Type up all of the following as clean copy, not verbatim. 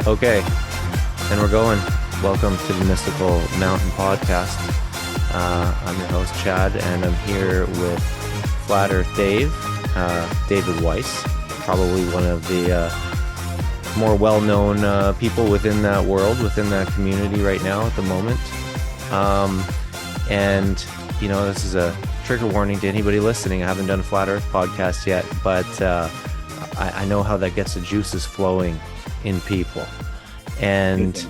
Okay, and we're going. Welcome to the Mystical Mountain Podcast. I'm your host, Chad, and I'm here with Flat Earth Dave, David Weiss, probably one of the more well-known people within that world, within that community right now at the moment. And, you know, this is a trigger warning to anybody listening. I haven't done a Flat Earth podcast yet, but I know how that gets the juices flowing in people. And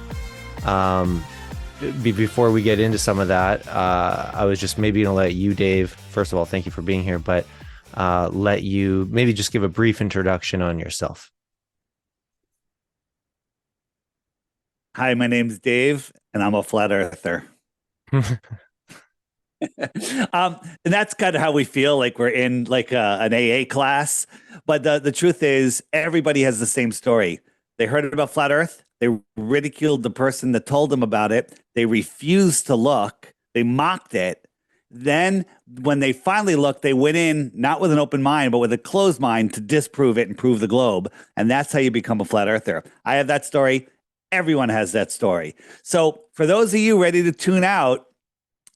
before we get into some of that, I was just maybe going to let you, Dave, first of all, thank you for being here, but let you maybe just give a brief introduction on yourself. Hi, my name's Dave, and I'm a flat earther. And that's kind of how we feel, like we're in like an AA class. But the truth is, everybody has the same story. They heard about flat Earth. They ridiculed the person that told them about it. They refused to look. They mocked it. Then when they finally looked, they went in not with an open mind, but with a closed mind to disprove it and prove the globe. And that's how you become a flat earther. I have that story. Everyone has that story. So for those of you ready to tune out,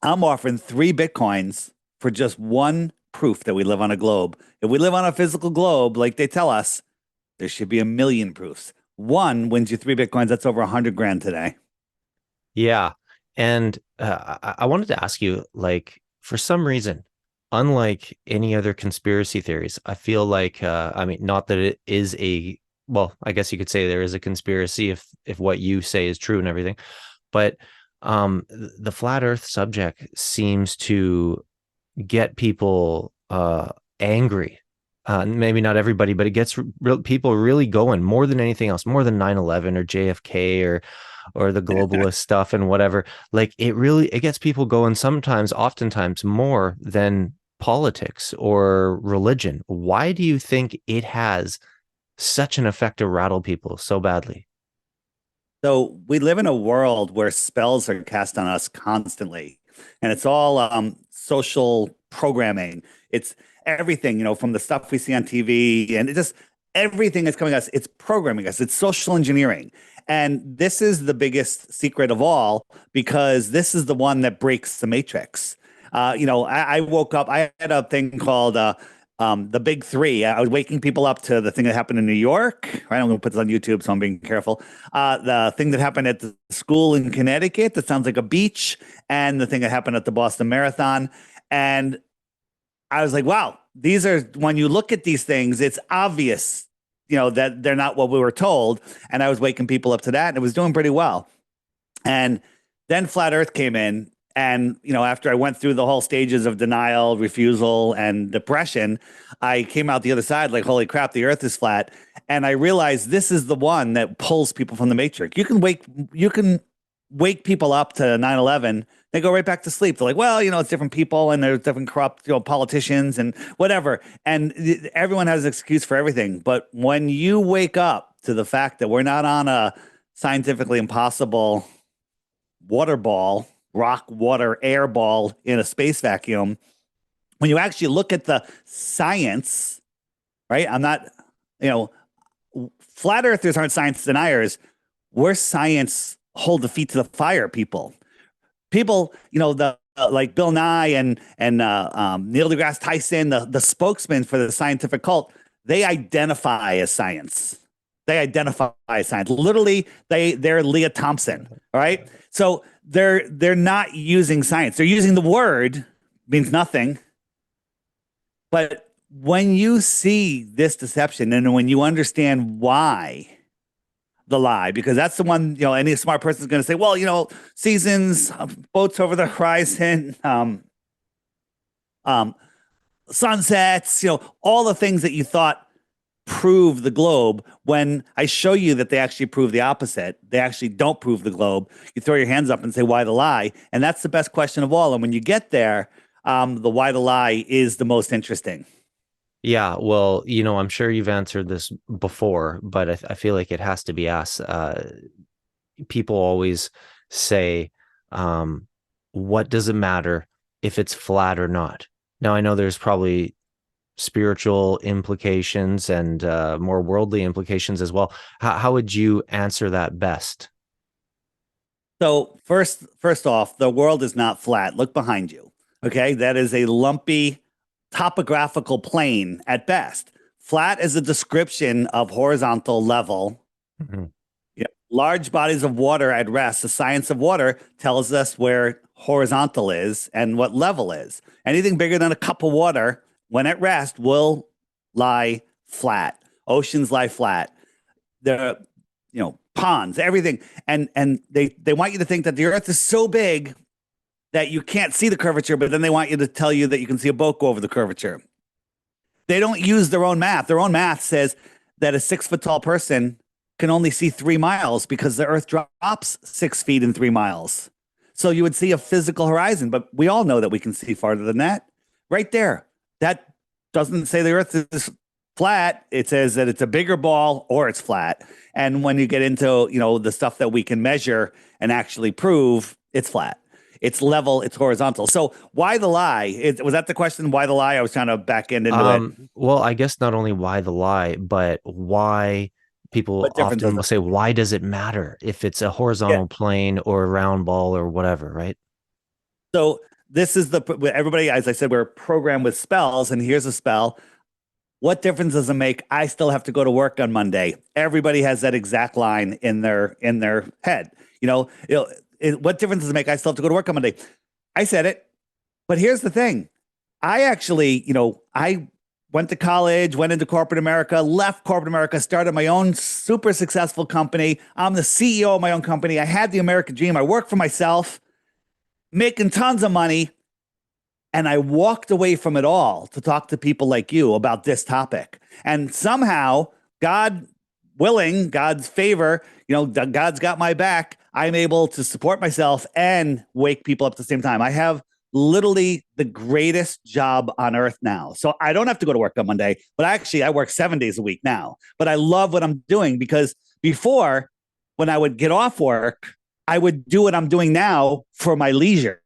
I'm offering 3 Bitcoins for just one proof that we live on a globe. If we live on a physical globe, like they tell us, there should be 1 million proofs. One wins you 3 Bitcoins. That's over 100 grand today. Yeah. And I wanted to ask you, like, for some reason, unlike any other conspiracy theories, I feel like, I mean, not that it is well, I guess you could say there is a conspiracy if what you say is true and everything, but the flat Earth subject seems to get people angry. Maybe not everybody, but it gets people really going more than anything else, more than 9/11 or JFK or the globalist stuff and whatever. Like it gets people going oftentimes more than politics or religion. Why do you think it has such an effect to rattle people so badly? So we live in a world where spells are cast on us constantly, and it's all social programming. It's everything, from the stuff we see on TV, and it just everything is coming at us. It's programming us. It's social engineering, and this is the biggest secret of all because this is the one that breaks the matrix. I woke up. I had a thing called the big 3. I was waking people up to the thing that happened in New York. Right, I'm going to put this on YouTube, so I'm being careful. The thing that happened at the school in Connecticut that sounds like a beach, and the thing that happened at the Boston Marathon. And I was like, wow, these are, when you look at these things, it's obvious, that they're not what we were told. And I was waking people up to that, and it was doing pretty well. And then Flat Earth came in. And, after I went through the whole stages of denial, refusal, and depression, I came out the other side like, holy crap, the Earth is flat. And I realized this is the one that pulls people from the matrix. You can wake people up to 9/11. They go right back to sleep. They're like, well, it's different people and there's different corrupt, politicians and whatever. And everyone has an excuse for everything. But when you wake up to the fact that we're not on a scientifically impossible water ball, rock, water, air ball in a space vacuum, when you actually look at the science, right? I'm not, flat earthers aren't science deniers. We're science, hold the feet to the fire people. People, like Bill Nye and Neil deGrasse Tyson, the spokesman for the scientific cult, they identify as science. They identify as science. Literally, they're Leah Thompson, all right? So they're not using science. They're using the word, means nothing. But when you see this deception and when you understand why the lie, because that's the one, any smart person is going to say, well, seasons, boats over the horizon, sunsets, all the things that you thought prove the globe. When I show you that they actually prove the opposite, they actually don't prove the globe, you throw your hands up and say, why the lie? And that's the best question of all. And when you get there, the why the lie is the most interesting. Yeah, well, I'm sure you've answered this before, but I feel like it has to be asked. People always say, what does it matter if it's flat or not? Now, I know there's probably spiritual implications and more worldly implications as well. How would you answer that best? So first off, the world is not flat. Look behind you. Okay, that is a lumpy topographical plane at best. Flat is a description of horizontal level. Mhm. Yeah. Large bodies of water at rest. The science of water tells us where horizontal is and what level is. Anything bigger than a cup of water, when at rest, will lie flat. Oceans lie flat. The ponds, everything, and they want you to think that the Earth is so big that you can't see the curvature, but then they want you to tell you that you can see a boat go over the curvature. They don't use their own math. Their own math says that a 6 foot tall person can only see 3 miles because the Earth drops 6 feet in 3 miles. So you would see a physical horizon, but we all know that we can see farther than that. Right there. That doesn't say the Earth is flat. It says that it's a bigger ball or it's flat. And when you get into the stuff that we can measure and actually prove, it's flat. It's level, it's horizontal. So why the lie? Was that the question? Why the lie? I was trying to back end into it. Well, I guess not only why the lie, but why people What difference often does will it say, make? why does it matter if it's a Yeah. horizontal plane or a round ball or whatever, right? So this is everybody, as I said, we're programmed with spells, and here's a spell. What difference does it make? I still have to go to work on Monday. Everybody has that exact line in their head. What difference does it make? I still have to go to work on Monday. I said it, but here's the thing. I actually, I went to college, went into corporate America, left corporate America, started my own super successful company. I'm the CEO of my own company. I had the American dream. I work for myself, making tons of money. And I walked away from it all to talk to people like you about this topic. And somehow, God willing, God's favor, God's got my back. I'm able to support myself and wake people up at the same time. I have literally the greatest job on earth now. So I don't have to go to work on Monday, but actually I work 7 days a week now. But I love what I'm doing because before, when I would get off work, I would do what I'm doing now for my leisure.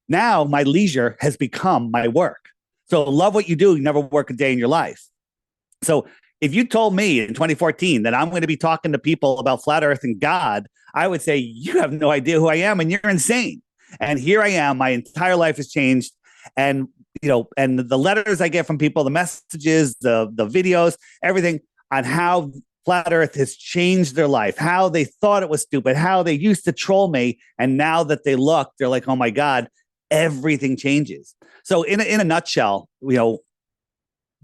Now my leisure has become my work. So love what you do. You never work a day in your life. So if you told me in 2014 that I'm going to be talking to people about flat earth and God, I would say, you have no idea who I am and you're insane. And here I am. My entire life has changed. And, and the letters I get from people, the messages, the videos, everything on how flat earth has changed their life, how they thought it was stupid, how they used to troll me. And now that they look, they're like, oh my God, everything changes. So in a nutshell, the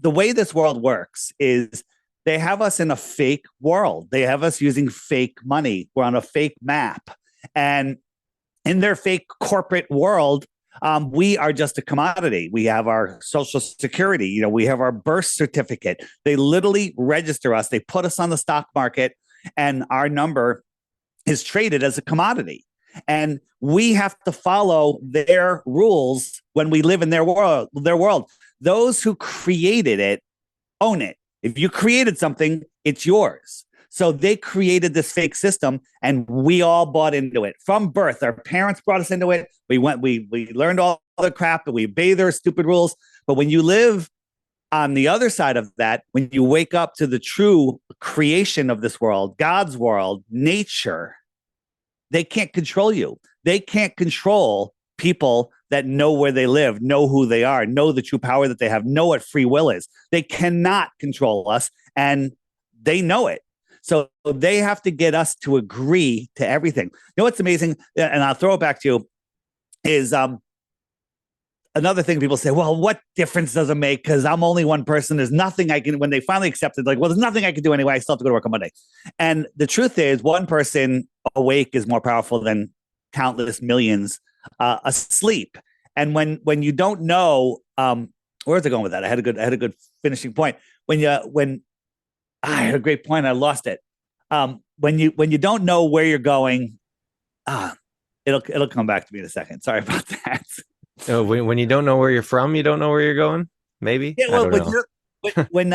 way this world works is they have us in a fake world. They have us using fake money. We're on a fake map. And in their fake corporate world, we are just a commodity. We have our social security. We have our birth certificate. They literally register us. They put us on the stock market, and our number is traded as a commodity. And we have to follow their rules when we live in their world. Those who created it own it. If you created something, it's yours. So they created this fake system, and we all bought into it from birth. Our parents brought us into it. We learned all the crap, and we obey their stupid rules. But when you live on the other side of that, when you wake up to the true creation of this world, God's world, nature, they can't control you. They can't control people that know where they live, know who they are, know the true power that they have, know what free will is. They cannot control us, and they know it. So they have to get us to agree to everything. You know what's amazing? And I'll throw it back to you is another thing people say, well, what difference does it make? Because I'm only one person. There's nothing I can, when they finally accepted, like, well, there's nothing I can do anyway. I still have to go to work on Monday. And the truth is, one person awake is more powerful than countless millions asleep. And when you don't know, where's it going with that? I had a good finishing point. I had a great point. I lost it. When you don't know where you're going, it'll come back to me in a second. Sorry about that. When you don't know where you're from, you don't know where you're going. Maybe Yeah, I well, don't know. when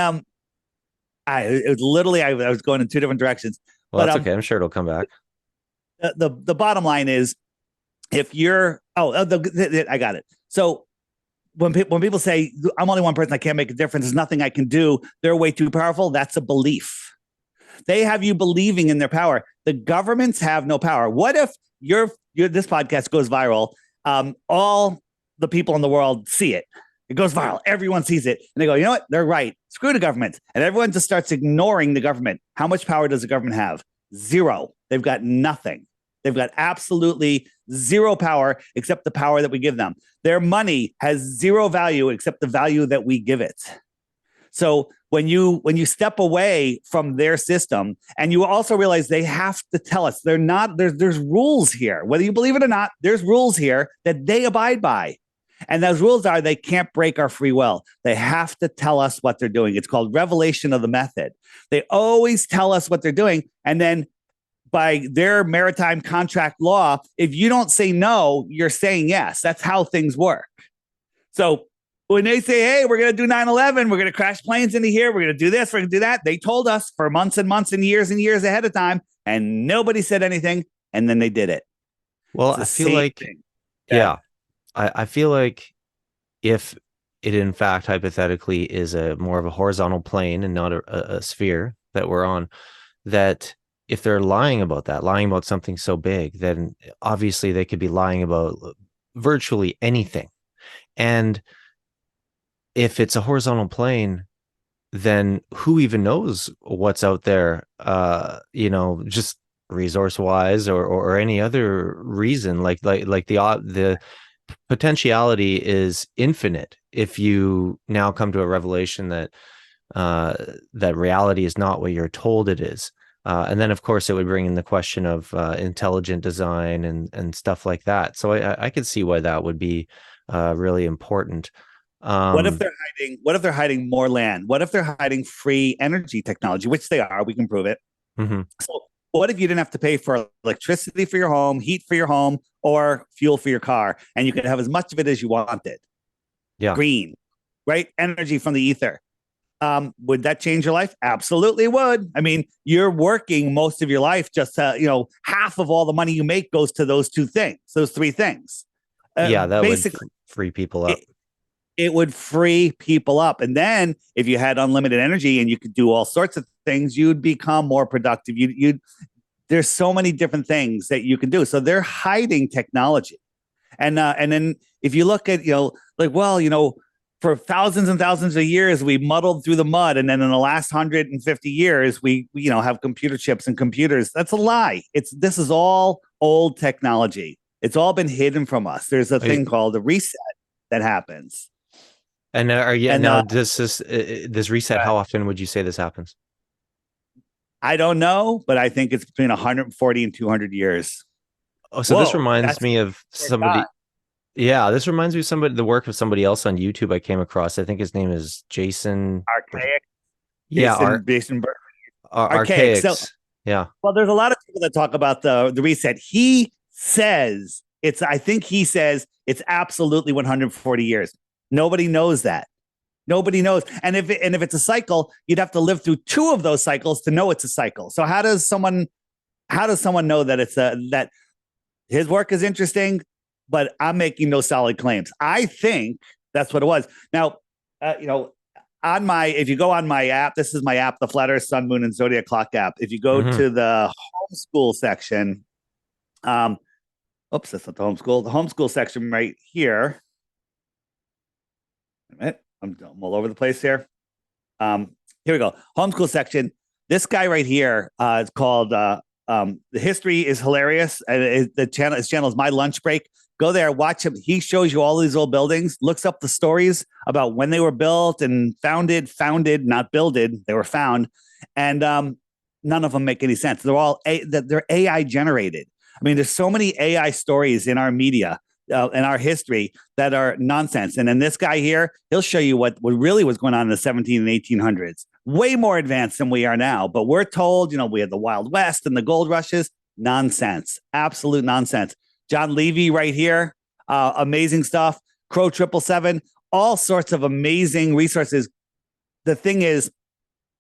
it was literally I was going in two different directions, Well, but that's okay. I'm sure it'll come back. the bottom line is if you're I got it. So when people say I'm only one person, I can't make a difference, there's nothing I can do, they're way too powerful. That's a belief. They have you believing in their power. The governments have no power. What if this podcast goes viral? All the people in the world see it. It goes viral. Everyone sees it. And they go, you know what? They're right. Screw the government. And everyone just starts ignoring the government. How much power does the government have? Zero. They've got nothing. They've got absolutely zero power except the power that we give them. Their money has zero value except the value that we give it. So when you step away from their system, and you also realize they have to tell us, there's rules here. Whether you believe it or not, there's rules here that they abide by. And those rules are they can't break our free will. They have to tell us what they're doing. It's called revelation of the method. They always tell us what they're doing. And then by their maritime contract law, if you don't say no, you're saying yes. That's how things work. So when they say, hey, we're going to do 9/11, we're going to crash planes into here, we're going to do this, we're going to do that, they told us for months and months and years ahead of time, and nobody said anything, and then they did it. Well, I feel like, yeah, I feel like if it in fact hypothetically is a more of a horizontal plane and not a sphere that we're on, that if they're lying about something so big, then obviously they could be lying about virtually anything. And if it's a horizontal plane, then who even knows what's out there, just resource wise or any other reason, like the potentiality is infinite. If you now come to a revelation that that reality is not what you're told it is. And then, of course, it would bring in the question of intelligent design and stuff like that. So I could see why that would be really important. What if they're hiding more land? What if they're hiding free energy technology, which they are? We can prove it. Mm-hmm. So what if you didn't have to pay for electricity for your home, heat for your home, or fuel for your car, and you could have as much of it as you wanted? Yeah. Green, right? Energy from the ether. Would that change your life? Absolutely would. I mean, you're working most of your life just half of all the money you make goes to those two things, those three things. That basically would free people up. It would free people up. And then if you had unlimited energy and you could do all sorts of things, you'd become more productive. There's so many different things that you can do. So they're hiding technology. And then if you look at, for thousands and thousands of years, we muddled through the mud. And then in the last 150 years, we have computer chips and computers. That's a lie. This is all old technology. It's all been hidden from us. There's a thing called a reset that happens. And this reset, how often would you say this happens? I don't know, but I think it's between 140 and 200 years. Oh, so this reminds me of somebody. Yeah, this reminds me of the work of somebody else on YouTube I came across. I think his name is Jason. Archaic. Yeah, Jason Archaic. So, yeah. Well, there's a lot of people that talk about the reset. He says it's absolutely 140 years. Nobody knows that. Nobody knows. And if it's a cycle, you'd have to live through two of those cycles to know it's a cycle. So how does someone know that that his work is interesting, but I'm making no solid claims? I think that's what it was. Now, if you go on my app, this is my app, the Flat Earth, Sun, Moon, and Zodiac Clock app. If you go to the homeschool section, that's not the homeschool. The homeschool section right here. I'm all over the place here. Here we go. Homeschool section. This guy right here is called The History is Hilarious. And his channel is My Lunch Break. Go there, watch him. He shows you all these old buildings, looks up the stories about when they were built and founded, not builded. They were found. And none of them make any sense. They're AI generated. I mean, there's so many AI stories in our media, in our history, that are nonsense. And then this guy here, he'll show you what really was going on in the 17 and 1800s. Way more advanced than we are now. But we're told, we had the Wild West and the gold rushes. Nonsense. Absolute nonsense. John Levy right here. Amazing stuff. Crow 777. All sorts of amazing resources. The thing is,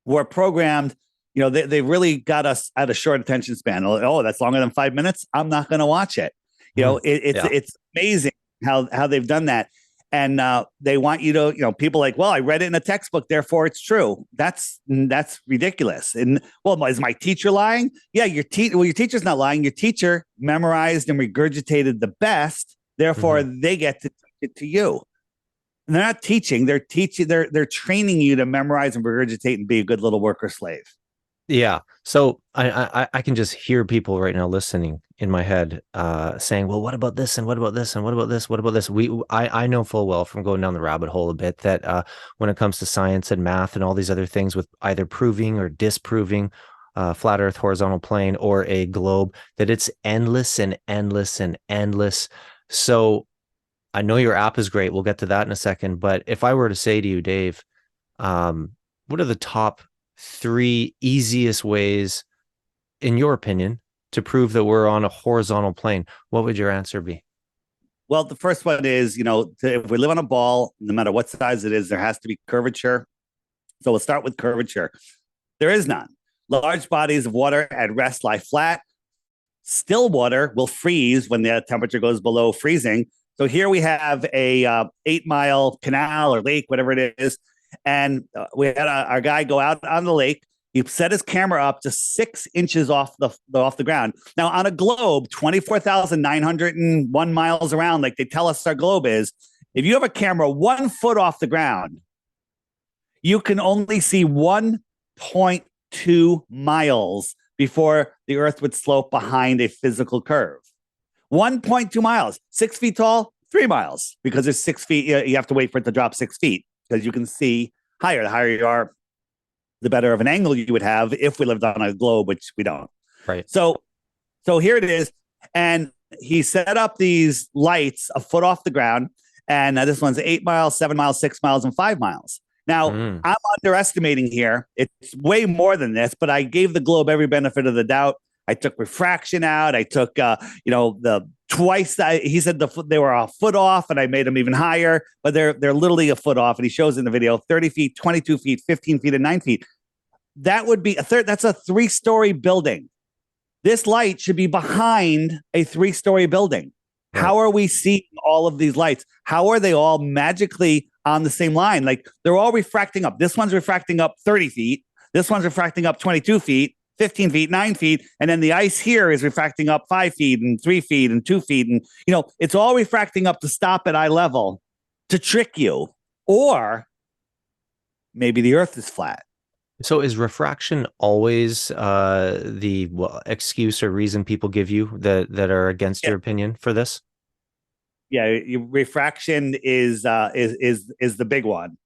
we're programmed. They really got us at a short attention span. Oh, that's longer than 5 minutes. I'm not going to watch it. It's amazing how they've done that. And they want you to, people like, well, I read it in a textbook, therefore it's true. That's ridiculous. And well, is my teacher lying? Yeah, your teacher's not lying. Your teacher memorized and regurgitated the best, therefore they get to teach it to you. And they're not teaching; they're teaching. They're training you to memorize and regurgitate and be a good little worker slave. Yeah. So I can just hear people right now listening in my head saying, well, what about this? And what about this? And what about this? What about this? I know full well from going down the rabbit hole a bit that when it comes to science and math and all these other things with either proving or disproving flat earth, horizontal plane, or a globe, that it's endless and endless and endless. So I know your app is great. We'll get to that in a second. But if I were to say to you, Dave, what are the top 3 easiest ways, in your opinion, to prove that we're on a horizontal plane? What would your answer be? Well, the first one is, if we live on a ball, no matter what size it is, there has to be curvature. So we'll start with curvature. There is none. Large bodies of water at rest lie flat. Still water will freeze when the temperature goes below freezing. So here we have a 8-mile canal or lake, whatever it is. And we had our guy go out on the lake. He set his camera up to 6 inches off the ground. Now, on a globe, 24,901 miles around, like they tell us our globe is, if you have a camera 1 foot off the ground, you can only see 1.2 miles before the Earth would slope behind a physical curve. 1.2 miles, 6 feet tall, 3 miles, because it's 6 feet. You have to wait for it to drop 6 feet because you can see higher. The higher you are, the better of an angle you would have if we lived on a globe, which we don't. Right. So here it is. And he set up these lights a foot off the ground. And this one's 8 miles, 7 miles, 6 miles, and 5 miles. Now, I'm underestimating here. It's way more than this, but I gave the globe every benefit of the doubt. I took refraction out. I took, the twice. He said they were a foot off, and I made them even higher, but they're literally a foot off. And he shows in the video 30 feet, 22 feet, 15 feet, and 9 feet. That would be that's a 3-story building. This light should be behind a 3-story building. Right. How are we seeing all of these lights? How are they all magically on the same line? Like they're all refracting up. This one's refracting up 30 feet. This one's refracting up 22 feet. 15 feet, 9 feet. And then the ice here is refracting up 5 feet and 3 feet and 2 feet. And, it's all refracting up to stop at eye level to trick you. Or maybe the Earth is flat. So is refraction always the excuse or reason people give you that are against your opinion for this? Yeah, refraction is the big one.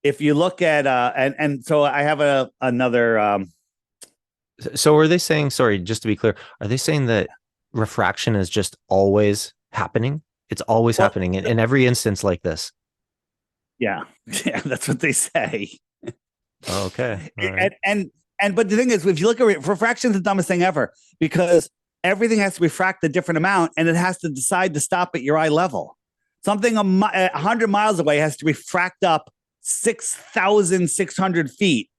If you look at and so I have another. So are they saying? Sorry, just to be clear, are they saying that refraction is just always happening? It's always happening in every instance like this. Yeah, that's what they say. Okay, right. And but the thing is, if you look at refraction, is the dumbest thing ever because everything has to refract a different amount, and it has to decide to stop at your eye level. Something 100 miles away has to refract up 6,600 feet.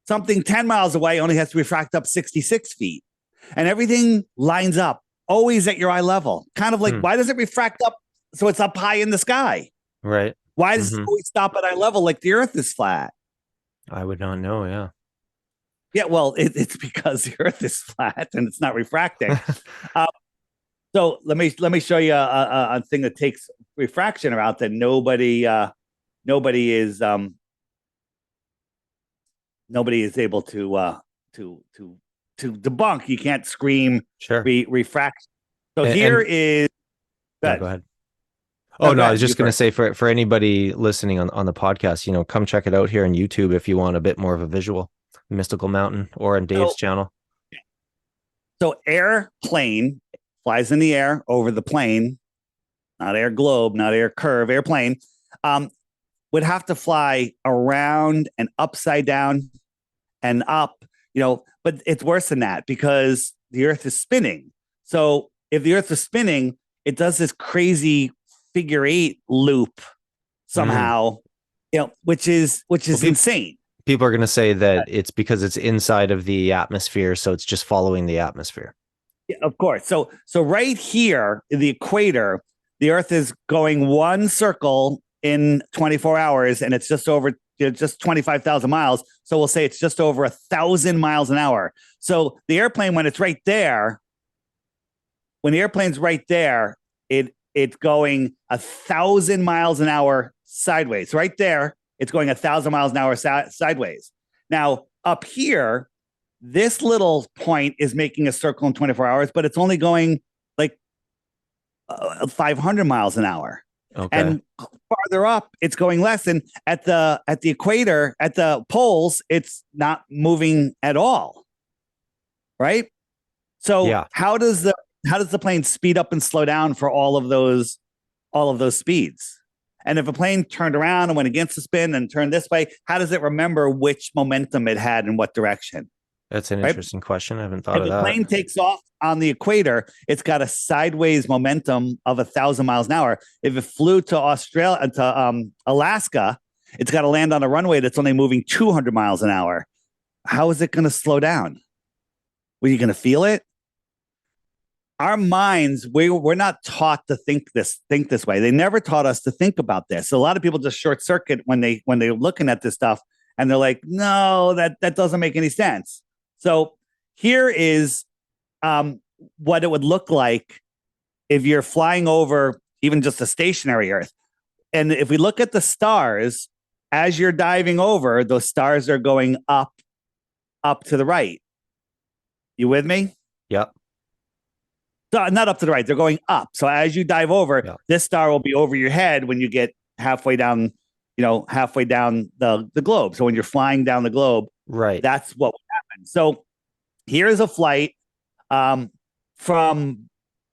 Something 10 miles away only has to refract up 66 feet. And everything lines up, always at your eye level. Kind of like, why does it refract up so it's up high in the sky? Right. Why does it always stop at eye level like the Earth is flat? I would not know, yeah. Yeah, well, it's because the Earth is flat and it's not refracting. So let me show you a thing that takes refraction out that nobody is able to debunk. You can't scream refraction. So here is. Go ahead. Oh, no, I was just going to say for anybody listening on the podcast, come check it out here on YouTube if you want a bit more of a visual. Mystical Mountain or on Dave's channel. So airplane flies in the air over the plane, not air globe, not air curve, airplane, would have to fly around and upside down and up, but it's worse than that because the Earth is spinning. So if the Earth is spinning, it does this crazy figure 8 loop somehow, which is insane. People are going to say that it's because it's inside of the atmosphere, so it's just following the atmosphere. Yeah, of course. So right here in the equator, the Earth is going one circle in 24 hours, and it's just over just 25,000 miles. So we'll say it's just over 1,000 miles an hour. So the airplane, when it's right there, when the airplane's right there, it's going 1,000 miles an hour sideways. Right there, it's going 1,000 miles an hour sideways. Now, up here, this little point is making a circle in 24 hours, but it's only going like 500 miles an hour. Okay. And farther up, it's going less. And at the equator, at the poles, it's not moving at all. Right? So Yeah. how does the plane speed up and slow down for all of those speeds? And if a plane turned around and went against the spin and turned this way, how does it remember which momentum it had in what direction? That's an Right? interesting question. I haven't thought If of a that. plane takes off on the equator, it's got a sideways momentum of 1,000 miles an hour. If it flew to Australia, to Alaska, it's got to land on a runway that's only moving 200 miles an hour. How is it going to slow down? Were you going to feel it? Our minds, we're not taught to think this way. They never taught us to think about this. So a lot of people just short circuit when they're looking at this stuff, and they're like, no, that doesn't make any sense. So here is what it would look like if you're flying over even just a stationary Earth. And if we look at the stars, as you're diving over, those stars are going up to the right. You with me? Yep. So not up to the right, they're going up. So as you dive over, this star will be over your head when you get halfway down, the globe. So when you're flying down the globe, right, that's what will happen. So here's a flight from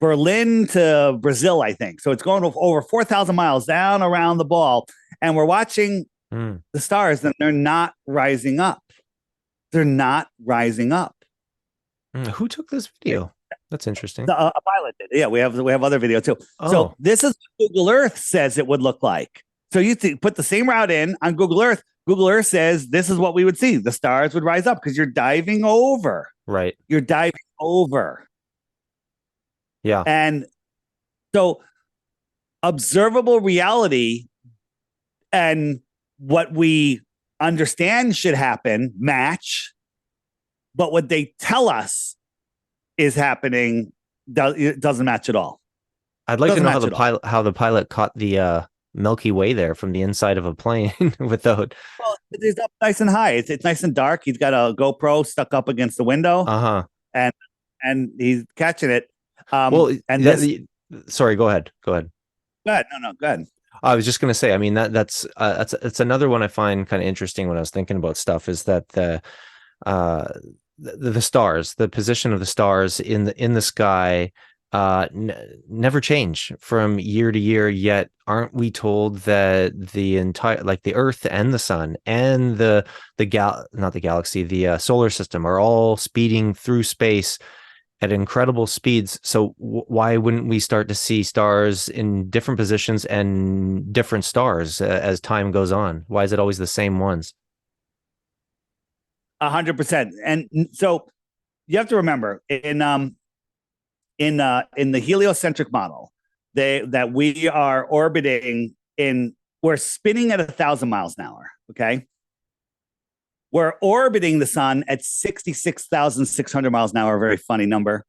Berlin to Brazil, I think. So it's going over 4,000 miles down around the ball. And we're watching the stars, and they're not rising up. They're not rising up. Who took this video? That's interesting. A pilot did. Yeah, we have other video too. Oh. So this is what Google Earth says it would look like. So you put the same route in on Google Earth. Google Earth says this is what we would see. The stars would rise up because you're diving over. Right. You're diving over. Yeah. And so observable reality and what we understand should happen match, but what they tell us is happening doesn't match at all. I'd like to know how the pilot caught the Milky Way there from the inside of a plane without. Well, it's up nice and high. It's nice and dark. He's got a GoPro stuck up against the window. And he's catching it. Sorry, go ahead. Go ahead. No, go ahead. I was just going to say, I mean, that's another one I find kind of interesting when I was thinking about stuff, is that the stars, the position of the stars in the sky never change from year to year. Yet aren't we told that the entire, like the Earth and the sun and the solar system are all speeding through space at incredible speeds? So why wouldn't we start to see stars in different positions and different stars as time goes on? Why is it always the same ones? 100%. And so you have to remember in the heliocentric model, that we are orbiting we're spinning at 1,000 miles an hour. Okay. We're orbiting the sun at 66,600 miles an hour, a very funny number.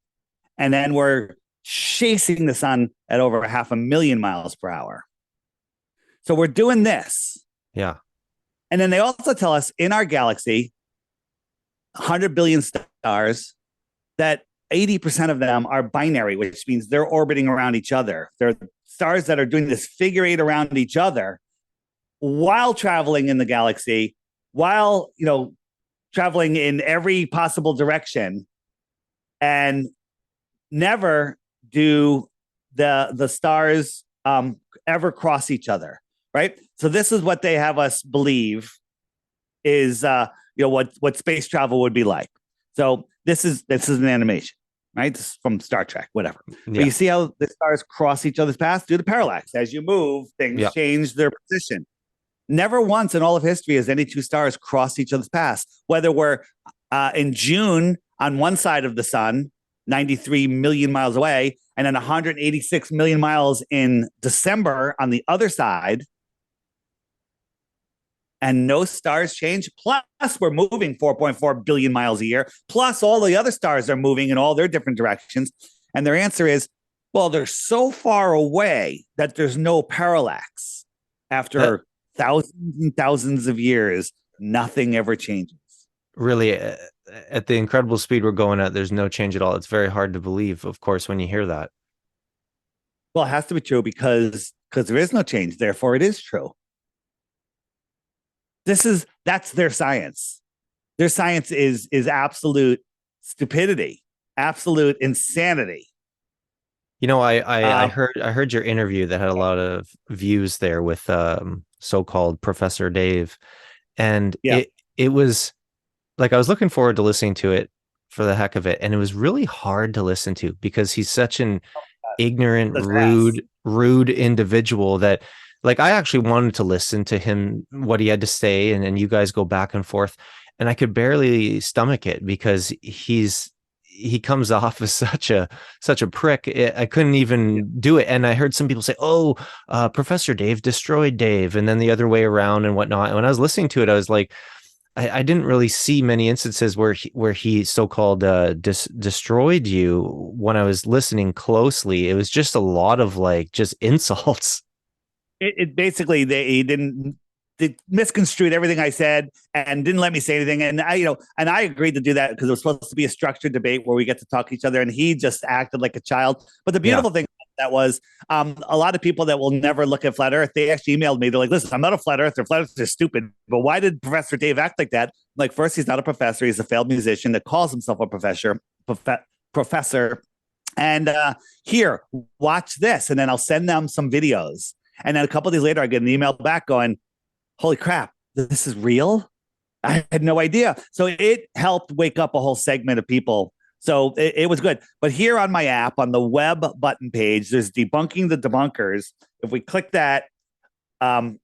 And then we're chasing the sun at over 500,000 miles per hour. So we're doing this. Yeah. And then they also tell us in our galaxy, 100 billion stars, that 80% of them are binary, which means they're orbiting around each other. They're stars that are doing this figure eight around each other while traveling in the galaxy, while, traveling in every possible direction, and never do the stars ever cross each other. Right. So this is what they have us believe is, what space travel would be like. So this is an animation, right? This is from Star Trek, whatever. Yeah. But you see how the stars cross each other's paths? Do the parallax. As you move, things change their position. Never once in all of history has any two stars crossed each other's paths. Whether we're in June on one side of the sun, 93 million miles away, and then 186 million miles in December on the other side, and no stars change. Plus, we're moving 4.4 billion miles a year. Plus, all the other stars are moving in all their different directions. And their answer is, well, they're so far away that there's no parallax. That After thousands and thousands of years, nothing ever changes. really, at the incredible speed we're going at, there's no change at all. It's very hard to believe, of course, when you hear that. Well, it has to be true because there is no change. Therefore, it is true. That's their science. Their science is absolute stupidity, absolute insanity. I heard your interview that had a lot of views there with so-called Professor Dave, and Yeah, it was like I was looking forward to listening to it for the heck of it, and it was really hard to listen to because he's such an ignorant, this ass. rude individual that like I actually wanted to listen to him what he had to say, and you guys go back and forth, and I could barely stomach it because he comes off as such a prick. I couldn't Yeah. even do it. And I heard some people say, "Oh, Professor Dave destroyed Dave," and then the other way around and whatnot. And when I was listening to it, I was like, I didn't really see many instances where he so-called destroyed you. When I was listening closely, it was just a lot of like just insults. It basically he didn't they misconstrued everything I said and didn't let me say anything. And I agreed to do that because it was supposed to be a structured debate where we get to talk to each other. And he just acted like a child. But the Yeah. beautiful thing that was a lot of people that will never look at flat Earth. They actually emailed me. They're like, "Listen, I'm not a flat earther. Flat earthers are stupid. But why did Professor Dave act like that?" Like, first, he's not a professor. He's a failed musician that calls himself a professor. And here, watch this. And then I'll send them some videos. And then a couple of days later, I get an email back going, "Holy crap, this is real." I had no idea. So it helped wake up a whole segment of people. So it was good. But here on my app, on the web button page, there's debunking the debunkers. If we click that, um,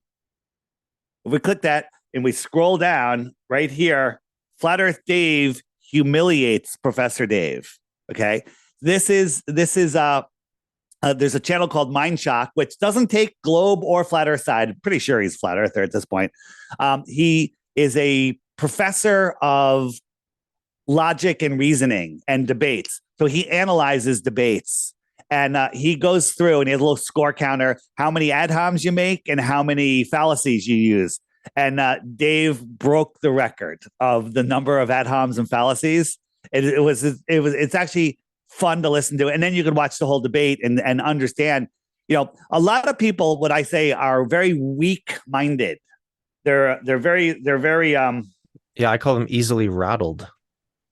if we click that and we scroll down right here, Flat Earth Dave humiliates Professor Dave. Okay. This is there's a channel called Mind Shock, which doesn't take globe or flat earth side. I'm pretty sure he's flat earther at this point. He is a professor of logic and reasoning and debates. So he analyzes debates and he goes through and he has a little score counter, how many ad homs you make and how many fallacies you use. And Dave broke the record of the number of ad homs and fallacies. It's actually fun to listen to. And then you can watch the whole debate and understand, a lot of people, what I say, are very weak minded. They're very Yeah, I call them easily rattled.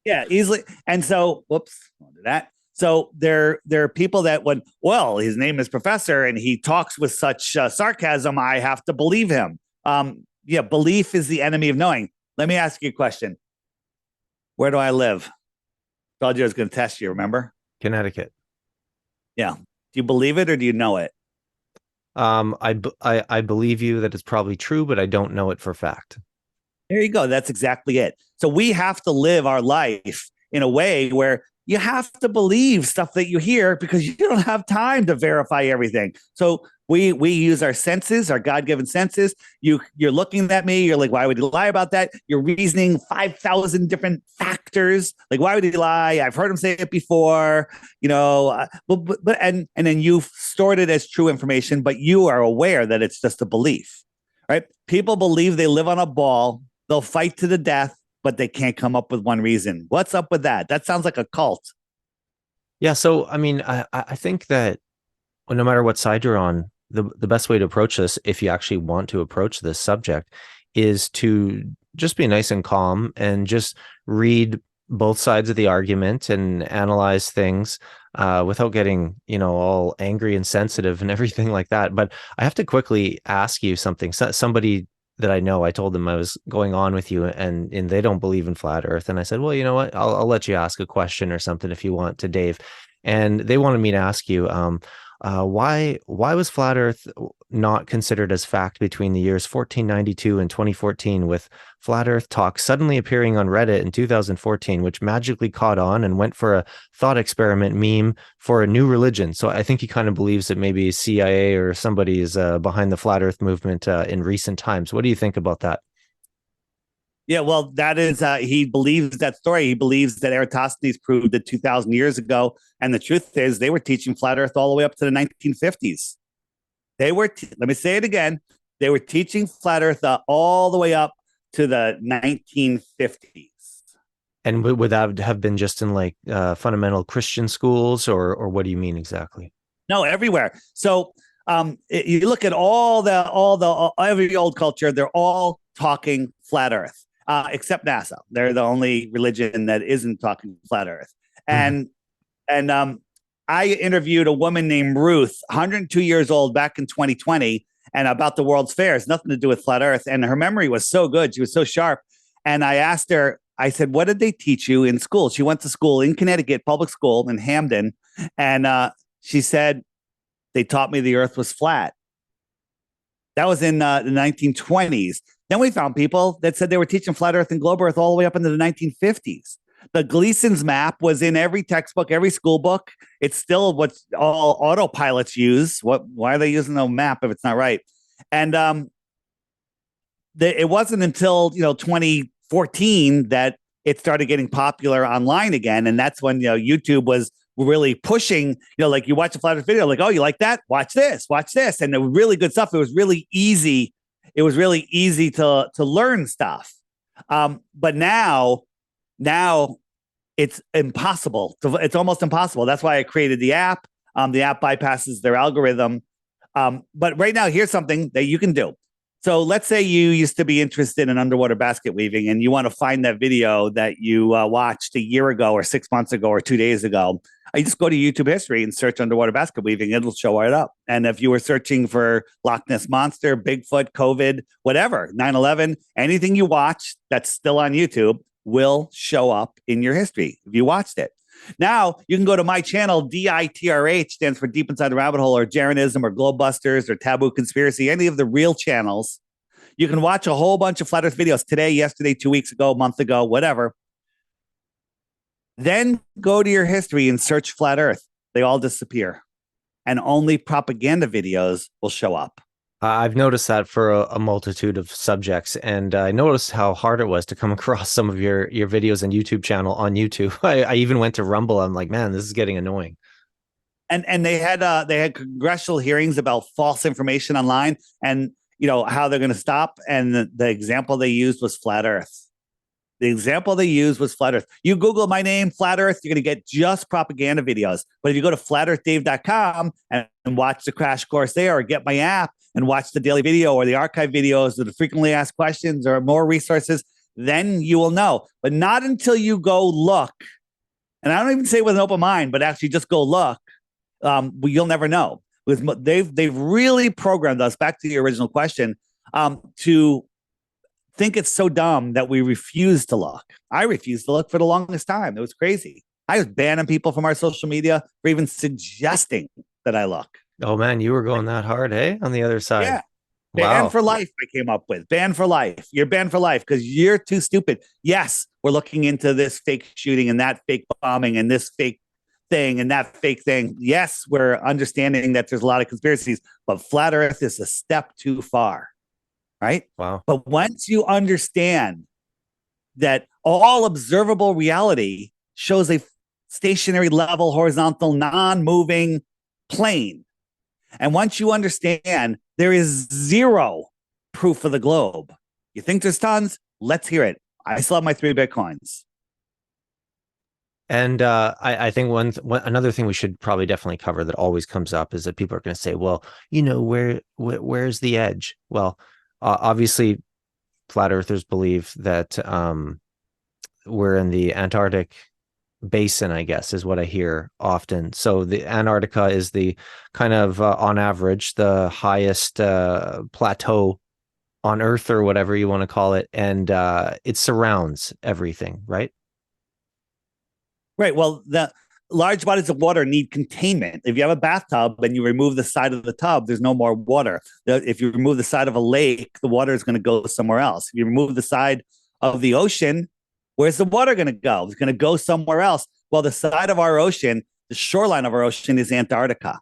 yeah, easily. And so, whoops, I'll do that. So there are people that well, his name is Professor and he talks with such sarcasm, I have to believe him. Yeah, belief is the enemy of knowing. Let me ask you a question. Where do I live? Told you I was going to test you, remember? Connecticut. Yeah. Do you believe it or do you know it? I believe you that it's probably true, but I don't know it for fact. There you go. That's exactly it. So we have to live our life in a way where you have to believe stuff that you hear because you don't have time to verify everything. So we use our senses, our God-given senses. You're looking at me. You're like, why would he lie about that? You're reasoning 5,000 different factors. Like, why would he lie? I've heard him say it before. And then you've stored it as true information, but you are aware that it's just a belief, right? People believe they live on a ball. They'll fight to the death, but they can't come up with one reason. What's up with that? That sounds like a cult. Yeah, so I mean, I think that no matter what side you're on, the best way to approach this, if you actually want to approach this subject, is to just be nice and calm and just read both sides of the argument and analyze things without getting, all angry and sensitive and everything like that. But I have to quickly ask you something. Somebody that I know, I told them I was going on with you and they don't believe in flat earth. And I said, well, you know what? I'll let you ask a question or something if you want to Dave. And they wanted me to ask you, Why was flat Earth not considered as fact between the years 1492 and 2014, with flat Earth talk suddenly appearing on Reddit in 2014, which magically caught on and went for a thought experiment meme for a new religion? So I think he kind of believes that maybe CIA or somebody is behind the flat Earth movement in recent times. What do you think about that? Yeah, well, that is, he believes that story. He believes that Eratosthenes proved it 2,000 years ago. And the truth is, they were teaching flat Earth all the way up to the 1950s. Let me say it again. They were teaching flat Earth all the way up to the 1950s. And would that have been just in like fundamental Christian schools, or what do you mean exactly? No, everywhere. So you look at every old culture, they're all talking flat Earth, except NASA. They're the only religion that isn't talking flat Earth. Mhm. And I interviewed a woman named Ruth, 102 years old, back in 2020, and about the World's Fairs, nothing to do with flat Earth. And her memory was so good; she was so sharp. And I asked her, I said, "What did they teach you in school?" She went to school in Connecticut, public school in Hamden, and she said, "They taught me the Earth was flat." That was in the 1920s. Then we found people that said they were teaching flat Earth and globe Earth all the way up into the 1950s. The Gleason's map was in every textbook, every school book. It's still what all autopilots use. Why are they using the map if it's not right? And it wasn't until 2014 that it started getting popular online again, and that's when YouTube was really pushing. Like you watch a flat Earth video, like, oh, you like that? Watch this, and it was really good stuff. It was really easy. It was really easy to learn stuff. But now it's impossible. It's almost impossible. That's why I created the app. The app bypasses their algorithm. But right now, here's something that you can do. So let's say you used to be interested in underwater basket weaving and you want to find that video that you watched a year ago or 6 months ago or 2 days ago. I just go to YouTube history and search underwater basket weaving. It'll show right up. And if you were searching for Loch Ness Monster, Bigfoot, COVID, whatever, 9/11, anything you watch that's still on YouTube will show up in your history if you watched it. Now you can go to my channel, DITRH, stands for Deep Inside the Rabbit Hole, or Jeranism, or Globebusters, or Taboo Conspiracy, any of the real channels. You can watch a whole bunch of flat Earth videos today, yesterday, 2 weeks ago, a month ago, whatever. Then go to your history and search flat Earth. They all disappear. And only propaganda videos will show up. I've noticed that for a multitude of subjects, and I noticed how hard it was to come across some of your videos and YouTube channel on YouTube. I even went to Rumble. I'm like, man, this is getting annoying. And they had congressional hearings about false information online, and how they're going to stop. And the example they used was flat Earth. The example they used was flat Earth. You Google my name, flat Earth, you're going to get just propaganda videos. But if you go to flatearthdave.com and watch the crash course there, or get my app and watch the daily video or the archive videos or the frequently asked questions or more resources, then you will know. But not until you go look. And I don't even say with an open mind, but actually just go look. You'll never know. They've really programmed us, back to the original question, to think it's so dumb that we refuse to look. I refused to look for the longest time. It was crazy. I was banning people from our social media for even suggesting that I look. Oh man, you were going that hard, hey? On the other side. Yeah. Ban Wow. for life, I came up with. Ban for life. You're banned for life because you're too stupid. Yes, we're looking into this fake shooting and that fake bombing and this fake thing and that fake thing. Yes, we're understanding that there's a lot of conspiracies, but flat Earth is a step too far. Right? Wow. But once you understand that all observable reality shows a stationary, level, horizontal, non-moving plane, and once you understand there is zero proof of the globe, you think there's tons? Let's hear it. I still have my 3 Bitcoins. And I think another thing we should probably definitely cover that always comes up is that people are going to say, well, where's the edge? Well, obviously, flat earthers believe that we're in the Antarctic basin, I guess, is what I hear often. So the Antarctica is the kind of, on average, the highest plateau on Earth, or whatever you want to call it, and it surrounds everything, right? Right. Well, large bodies of water need containment. If you have a bathtub and you remove the side of the tub, there's no more water. If you remove the side of a lake, the water is going to go somewhere else. If you remove the side of the ocean, where's the water going to go? It's going to go somewhere else. Well, the side of our ocean, the shoreline of our ocean is Antarctica.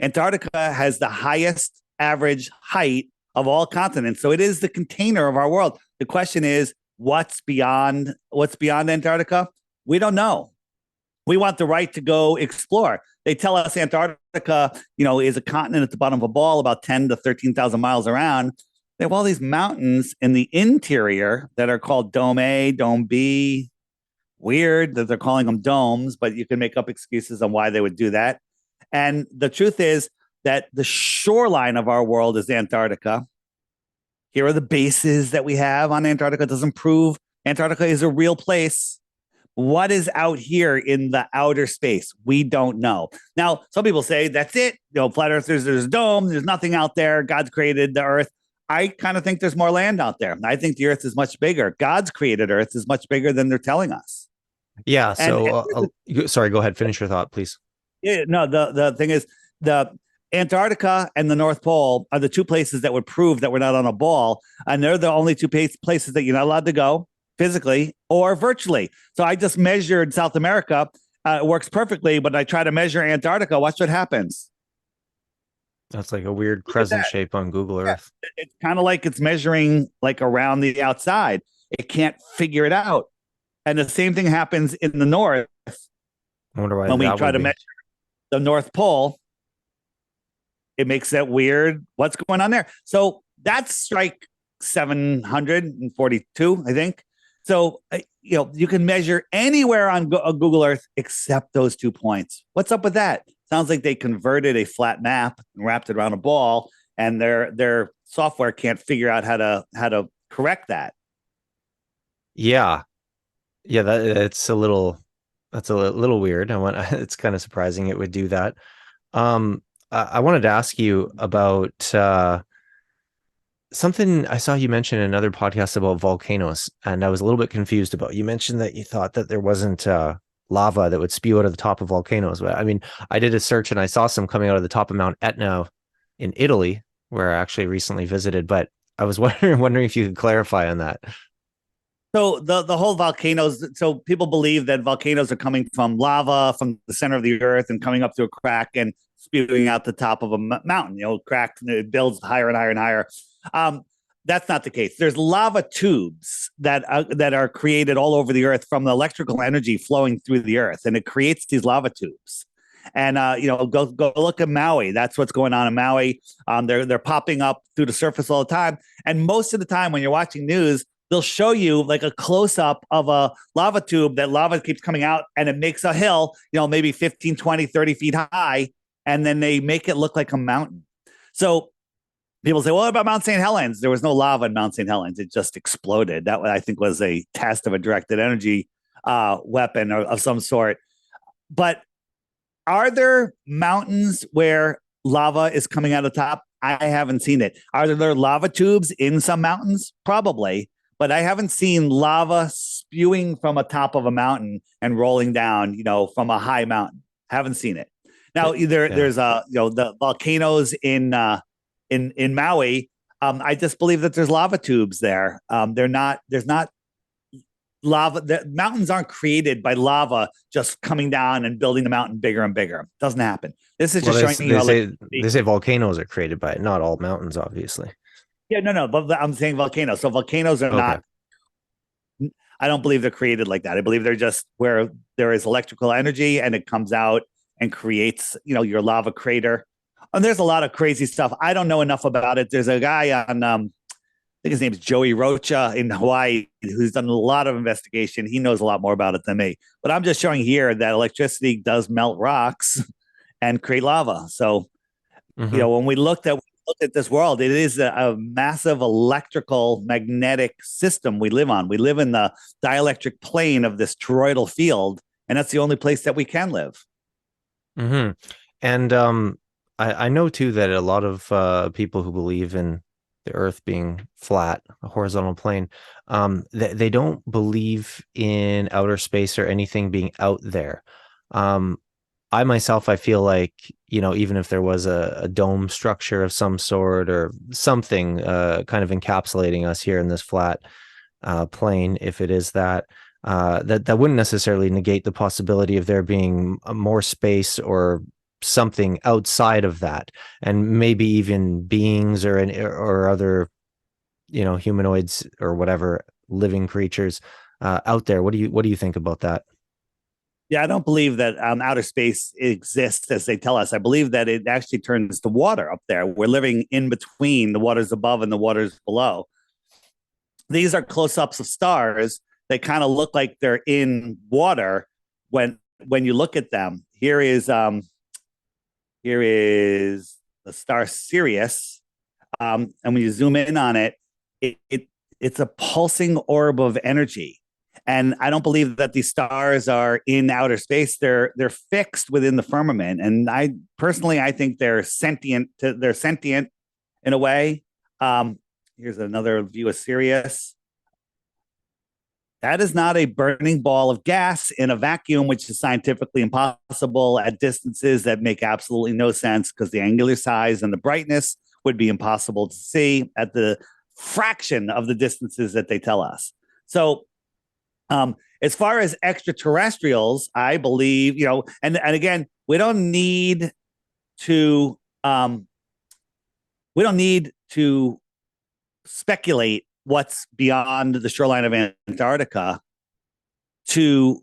Antarctica has the highest average height of all continents. So it is the container of our world. The question is, what's beyond Antarctica? We don't know. We want the right to go explore. They tell us Antarctica, is a continent at the bottom of a ball about 10 to 13,000 miles around. They have all these mountains in the interior that are called Dome A, Dome B. Weird that they're calling them domes, but you can make up excuses on why they would do that. And the truth is that the shoreline of our world is Antarctica. Here are the bases that we have on Antarctica. It doesn't prove Antarctica is a real place. What is out here in the outer space? We don't know. Now, some people say that's it. Flat earthers, there's a dome. There's nothing out there. God's created the earth. I kind of think there's more land out there. I think the earth is much bigger. God's created earth is much bigger than they're telling us. Yeah. So, sorry, go ahead. Finish your thought, please. Yeah, no, the thing is, the Antarctica and the North Pole are the two places that would prove that we're not on a ball. And they're the only two places that you're not allowed to go physically or virtually. So I just measured South America. It works perfectly, but I try to measure Antarctica. Watch what happens. That's like a weird crescent shape on Google Earth. Yeah. It's kind of like it's measuring like around the outside. It can't figure it out. And the same thing happens in the north. I wonder why when we try to measure the North Pole. It makes that weird. What's going on there? So that's strike 742, I think. So, you can measure anywhere on Google Earth except those 2 points. What's up with that? Sounds like they converted a flat map and wrapped it around a ball, and their software can't figure out how to correct that. Yeah. Yeah, that's a little weird. It's kind of surprising it would do that. I wanted to ask you about something I saw you mention in another podcast about volcanoes, and I was a little bit confused about. You mentioned that you thought that there wasn't lava that would spew out of the top of volcanoes. But I mean, I did a search and I saw some coming out of the top of Mount Etna in Italy, where I actually recently visited. But I was wondering if you could clarify on that. So the whole volcanoes. So people believe that volcanoes are coming from lava from the center of the earth and coming up through a crack and spewing out the top of a mountain. Crack, it builds higher and higher and higher. That's not the case. There's lava tubes that are created all over the earth from the electrical energy flowing through the earth, and it creates these lava tubes. And go look at Maui. That's what's going on in Maui. They're popping up through the surface all the time. And most of the time, when you're watching news, they'll show you like a close up of a lava tube. That lava keeps coming out, and it makes a hill. Maybe 15, 20, 30 feet high, and then they make it look like a mountain. So people say, well, what about Mount St. Helens? There was no lava in Mount St. Helens. It just exploded. That, I think, was a test of a directed energy weapon of some sort. But are there mountains where lava is coming out of the top? I haven't seen it. Are there lava tubes in some mountains? Probably. But I haven't seen lava spewing from a top of a mountain and rolling down, from a high mountain. Haven't seen it. Now, there's the volcanoes in Maui. I just believe that there's lava tubes there. There's not lava. The mountains aren't created by lava just coming down and building the mountain bigger and bigger. It doesn't happen. This is just showing you how they say volcanoes are created by it, not all mountains, obviously. Yeah, no, but I'm saying volcanoes. So volcanoes are not. I don't believe they're created like that. I believe they're just where there is electrical energy and it comes out and creates, your lava crater. And there's a lot of crazy stuff. I don't know enough about it. There's a guy on, I think his name is Joey Rocha in Hawaii, who's done a lot of investigation. He knows a lot more about it than me. But I'm just showing here that electricity does melt rocks and create lava. So, when we look at this world, it is a massive electrical magnetic system we live on. We live in the dielectric plane of this toroidal field, and that's the only place that we can live. Mm-hmm. And I know too that a lot of people who believe in the Earth being flat, a horizontal plane, they don't believe in outer space or anything being out there. Um, I myself, I feel like, even if there was a dome structure of some sort or something kind of encapsulating us here in this flat plane, if it is that, that wouldn't necessarily negate the possibility of there being more space or something outside of that, and maybe even beings or other, humanoids or whatever living creatures out there. What do you think about that? Yeah, I don't believe that outer space exists as they tell us. I believe that it actually turns to water up there. We're living in between the waters above and the waters below. These are close-ups of stars that kind of look like they're in water when you look at them. Here is the star Sirius, and when you zoom in on it, it's a pulsing orb of energy. And I don't believe that these stars are in outer space. They're fixed within the firmament. And I think they're sentient. They're sentient in a way. Here's another view of Sirius. That is not a burning ball of gas in a vacuum, which is scientifically impossible at distances that make absolutely no sense because the angular size and the brightness would be impossible to see at the fraction of the distances that they tell us. So, as far as extraterrestrials, I believe, and again, to we don't need to speculate what's beyond the shoreline of Antarctica to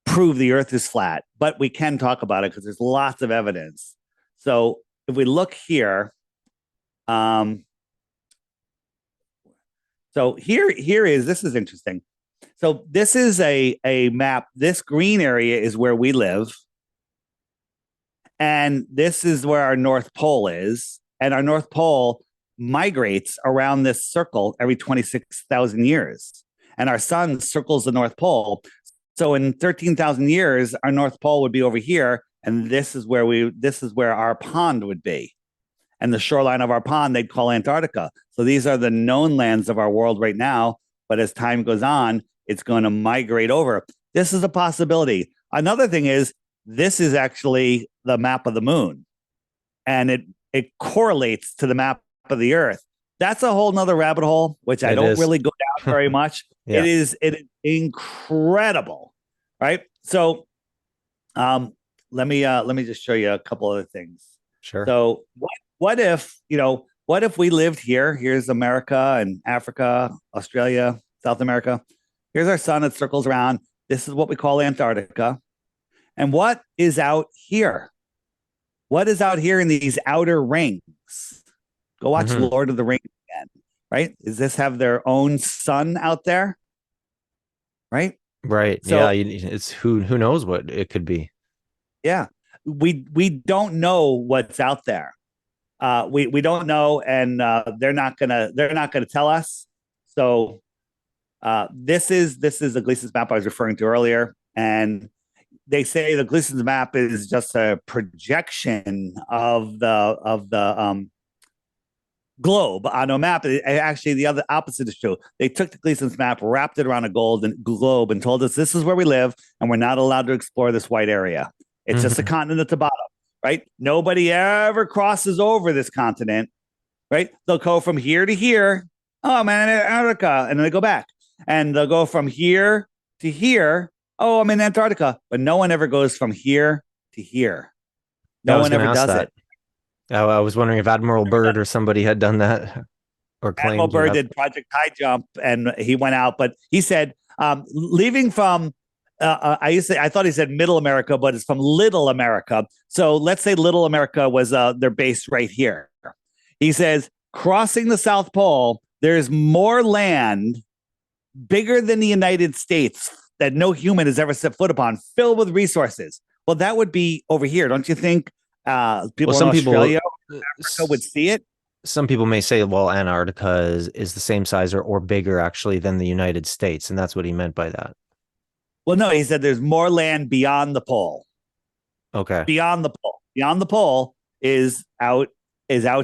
prove the Earth is flat, but we can talk about it because there's lots of evidence. So if we look here, so this is interesting. So this is a map. This green area is where we live. And this is where our North Pole is. And our North Pole migrates around this circle every 26,000 years. And our sun circles the North Pole. So in 13,000 years, our North Pole would be over here. And this is where our pond would be. And the shoreline of our pond, they'd call Antarctica. So these are the known lands of our world right now. But as time goes on, it's going to migrate over. This is a possibility. Another thing is, this is actually the map of the moon. And it correlates to the map of the Earth. That's a whole nother rabbit hole, which I don't really go down very much. Yeah. It is incredible, right? So let me just show you a couple other things. Sure. So what if we lived here? Here's America and Africa, Australia, South America. Here's our sun. It circles around. This is what we call Antarctica. And what is out here? What is out here in these outer rings? Go watch Lord of the Rings again, right? Does this have their own sun out there? Right? Right. So, yeah, it's who knows what it could be. Yeah. We don't know what's out there. We don't know, and they're not gonna tell us. So this is the Gleason's map I was referring to earlier, and they say the Gleason's map is just a projection of the globe on a map. Actually, the other opposite is true. They took the Gleason's map, wrapped it around a golden globe, and told us this is where we live, and we're not allowed to explore this white area. It's just a continent at the bottom, right? Nobody ever crosses over this continent, right? They'll go from here to here. Oh, man, Antarctica, and then they go back, and they'll go from here to here. Oh, I'm in Antarctica, but no one ever goes from here to here. No one ever does it. I was wondering if Admiral Byrd or somebody had done that or claimed. Admiral Byrd did Project High Jump, and he went out, but he said leaving from. I thought he said Middle America, but it's from Little America. So let's say Little America was their base right here. He says crossing the South Pole, there's more land bigger than the United States that no human has ever set foot upon, filled with resources. Well, that would be over here, don't you think? People in Australia, Africa would see it. Some people may say, well, Antarctica is the same size or bigger actually than the United States, and that's what he meant by that. Well, no, he said there's more land beyond the pole. Okay. Beyond the pole. Beyond the pole is out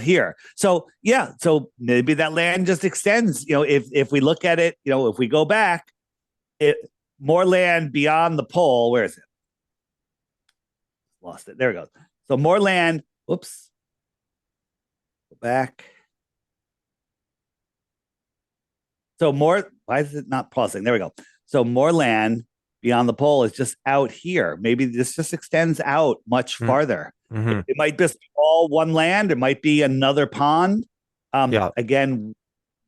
here. So yeah, so maybe that land just extends. If we look at it, if we go back, more land beyond the pole. Where is it? lost it. There it goes. So more land. Whoops. Go back. So more. Why is it not pausing? There we go. So more land beyond the pole is just out here. Maybe this just extends out much farther. Mm-hmm. It might just be all one land. It might be another pond. Yeah. Again,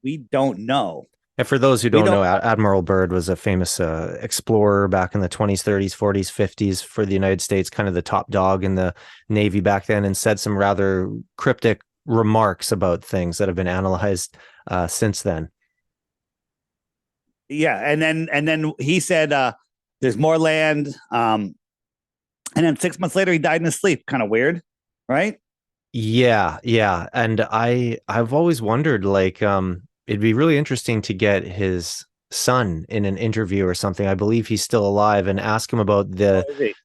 we don't know. And for those who We don't don't. know, Admiral Byrd was a famous explorer back in the 20s, 30s, 40s, 50s for the United States, kind of the top dog in the Navy back then, and said some rather cryptic remarks about things that have been analyzed since then. Yeah, and then he said there's more land. And then 6 months later, he died in his sleep. Kind of weird, right? Yeah, yeah. And I've always wondered, like, it'd be really interesting to get his son in an interview or something. I believe he's still alive, and ask him about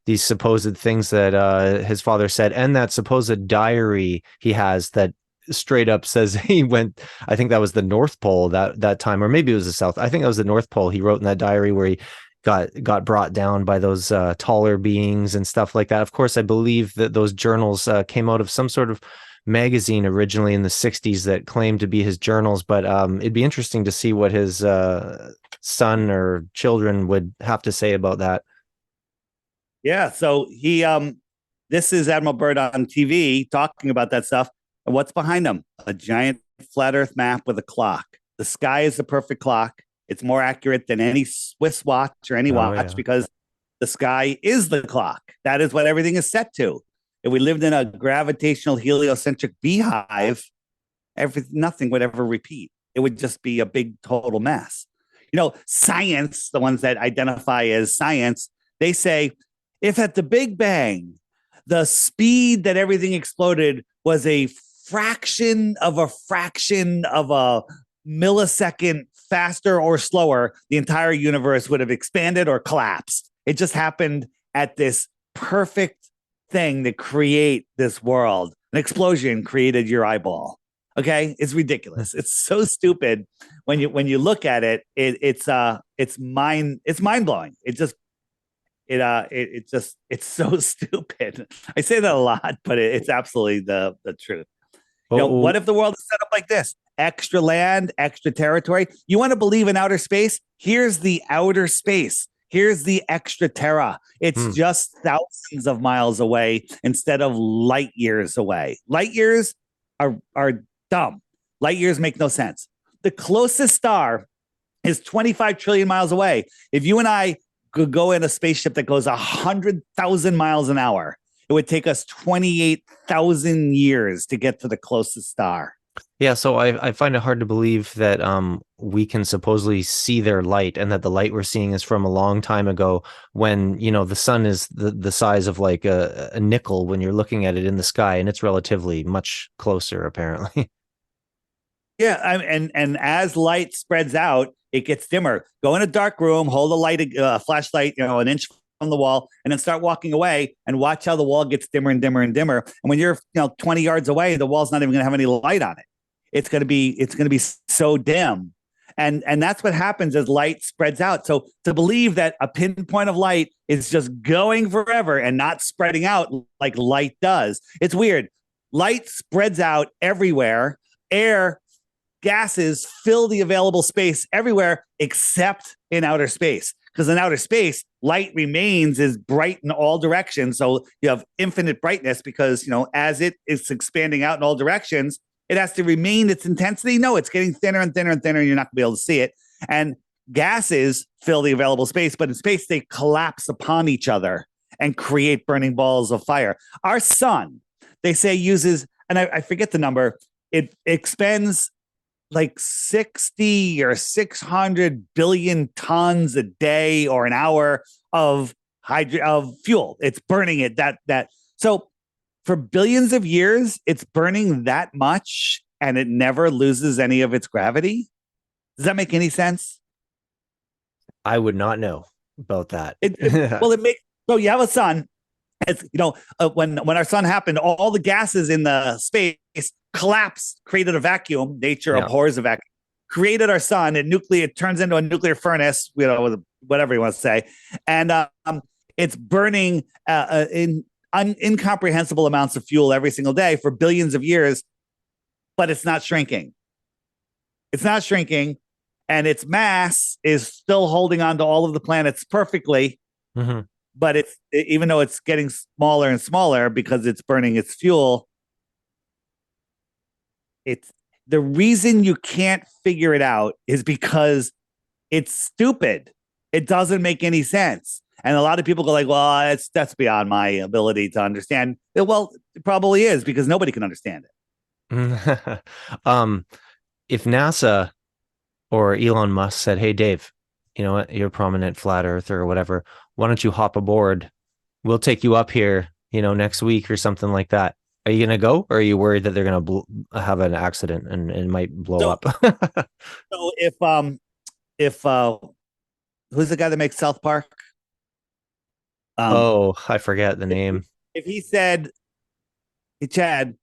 these supposed things that his father said, and that supposed diary he has that straight up says he went, I think that was the North Pole that time, or maybe it was the South. I think that was the North Pole. He wrote in that diary where he got brought down by those taller beings and stuff like that. Of course, I believe that those journals came out of some sort of magazine originally in the 60s that claimed to be his journals, but it'd be interesting to see what his son or children would have to say about that. Yeah, so he this is Admiral Byrd on TV talking about that stuff. And what's behind him? A giant flat Earth map with a clock. The sky is the perfect clock. It's more accurate than any Swiss watch or any watch because the sky is the clock. That is what everything is set to. If we lived in a gravitational heliocentric beehive, nothing would ever repeat. It would just be a big total mess. Science, the ones that identify as science, they say if at the Big Bang, the speed that everything exploded was a fraction of a millisecond faster or slower, the entire universe would have expanded or collapsed. It just happened at this perfect thing to create this world. An explosion created your eyeball. Okay, it's ridiculous. It's so stupid when you look at it. It's mind blowing. It's so stupid. I say that a lot, but it's absolutely the truth. What if the world is set up like this? Extra land, extra territory. You want to believe in outer space? Here's the outer space. Here's the extra terra. It's just thousands of miles away instead of light years away. Light years are dumb. Light years make no sense. The closest star is 25 trillion miles away. If you and I could go in a spaceship that goes 100,000 miles an hour, it would take us 28,000 years to get to the closest star. Yeah, so I find it hard to believe that we can supposedly see their light, and that the light we're seeing is from a long time ago when, the sun is the size of like a nickel when you're looking at it in the sky, and it's relatively much closer, apparently. Yeah, and as light spreads out, it gets dimmer. Go in a dark room, hold a flashlight, an inch from the wall, and then start walking away and watch how the wall gets dimmer and dimmer and dimmer. And when you're 20 yards away, the wall's not even going to have any light on it. It's going to be so dim. And that's what happens as light spreads out. So to believe that a pinpoint of light is just going forever and not spreading out like light does, it's weird. Light spreads out everywhere. Air, gases fill the available space everywhere except in outer space. Because in outer space, light remains as bright in all directions. So you have infinite brightness because, as it is expanding out in all directions, it has to remain its intensity. No, it's getting thinner and thinner and thinner. And you're not going to be able to see it. And gases fill the available space, but in space, they collapse upon each other and create burning balls of fire. Our sun, they say, uses, and I forget the number, it expends like 60 or 600 billion tons a day or an hour of fuel. It's burning it so for billions of years, it's burning that much and it never loses any of its gravity. Does that make any sense? I would not know about that. So you have a sun. It's, when our sun happened, all the gases in the space collapsed, created a vacuum. Nature abhors a vacuum. Created our sun. It turns into a nuclear furnace. Whatever you want to say, and it's burning in incomprehensible amounts of fuel every single day for billions of years, but it's not shrinking. It's not shrinking, and its mass is still holding on to all of the planets perfectly. Mm-hmm. But it's even though it's getting smaller and smaller because it's burning its fuel, it's the reason you can't figure it out is because it's stupid. It doesn't make any sense. And a lot of people go like, well, that's beyond my ability to understand. Well, it probably is because nobody can understand Mm-hmm. um, if NASA or Elon Musk said, "Hey, Dave, you know what? You're a prominent flat earther or whatever. Why don't you hop aboard? We'll take you up here, next week or something like that." Are you gonna go, or are you worried that they're gonna have an accident and it might blow it. up? So if who's the guy that makes South Park? Um, Oh, I forget the name. if he said, "Hey Chad,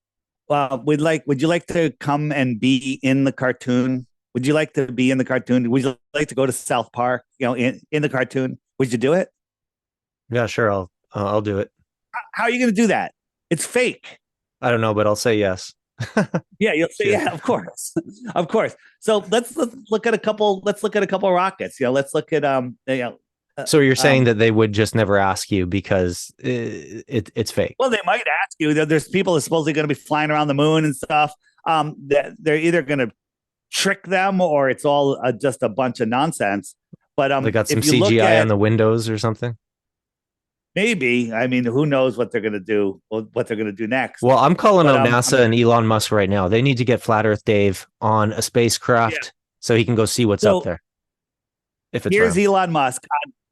would you like to come and be in the cartoon? Would you like to be in the cartoon? Would you like to go to South Park? In the cartoon? Would you do it? Yeah, sure. I'll do it. How are you going to do that? It's fake." I don't know, but I'll say yes. Yeah, you'll say, Cheers. yeah, of course, of course. So let's look at a couple. Let's look at a couple of rockets. Let's look at So you're saying um. that they would just never ask you because it's fake. Well, they might ask you. There's people that supposedly going to be flying around the moon and stuff. They're either going to trick them or it's all just a bunch of nonsense. But They got some if you look CGI on at the windows or something. maybe, I mean, who knows what they're going to do, what they're going to do next. Well, I'm calling But out NASA and Elon Musk right now. They need to get Flat Earth Dave on a yeah. spacecraft so he can go see what's up So there if it's here's round. Elon Musk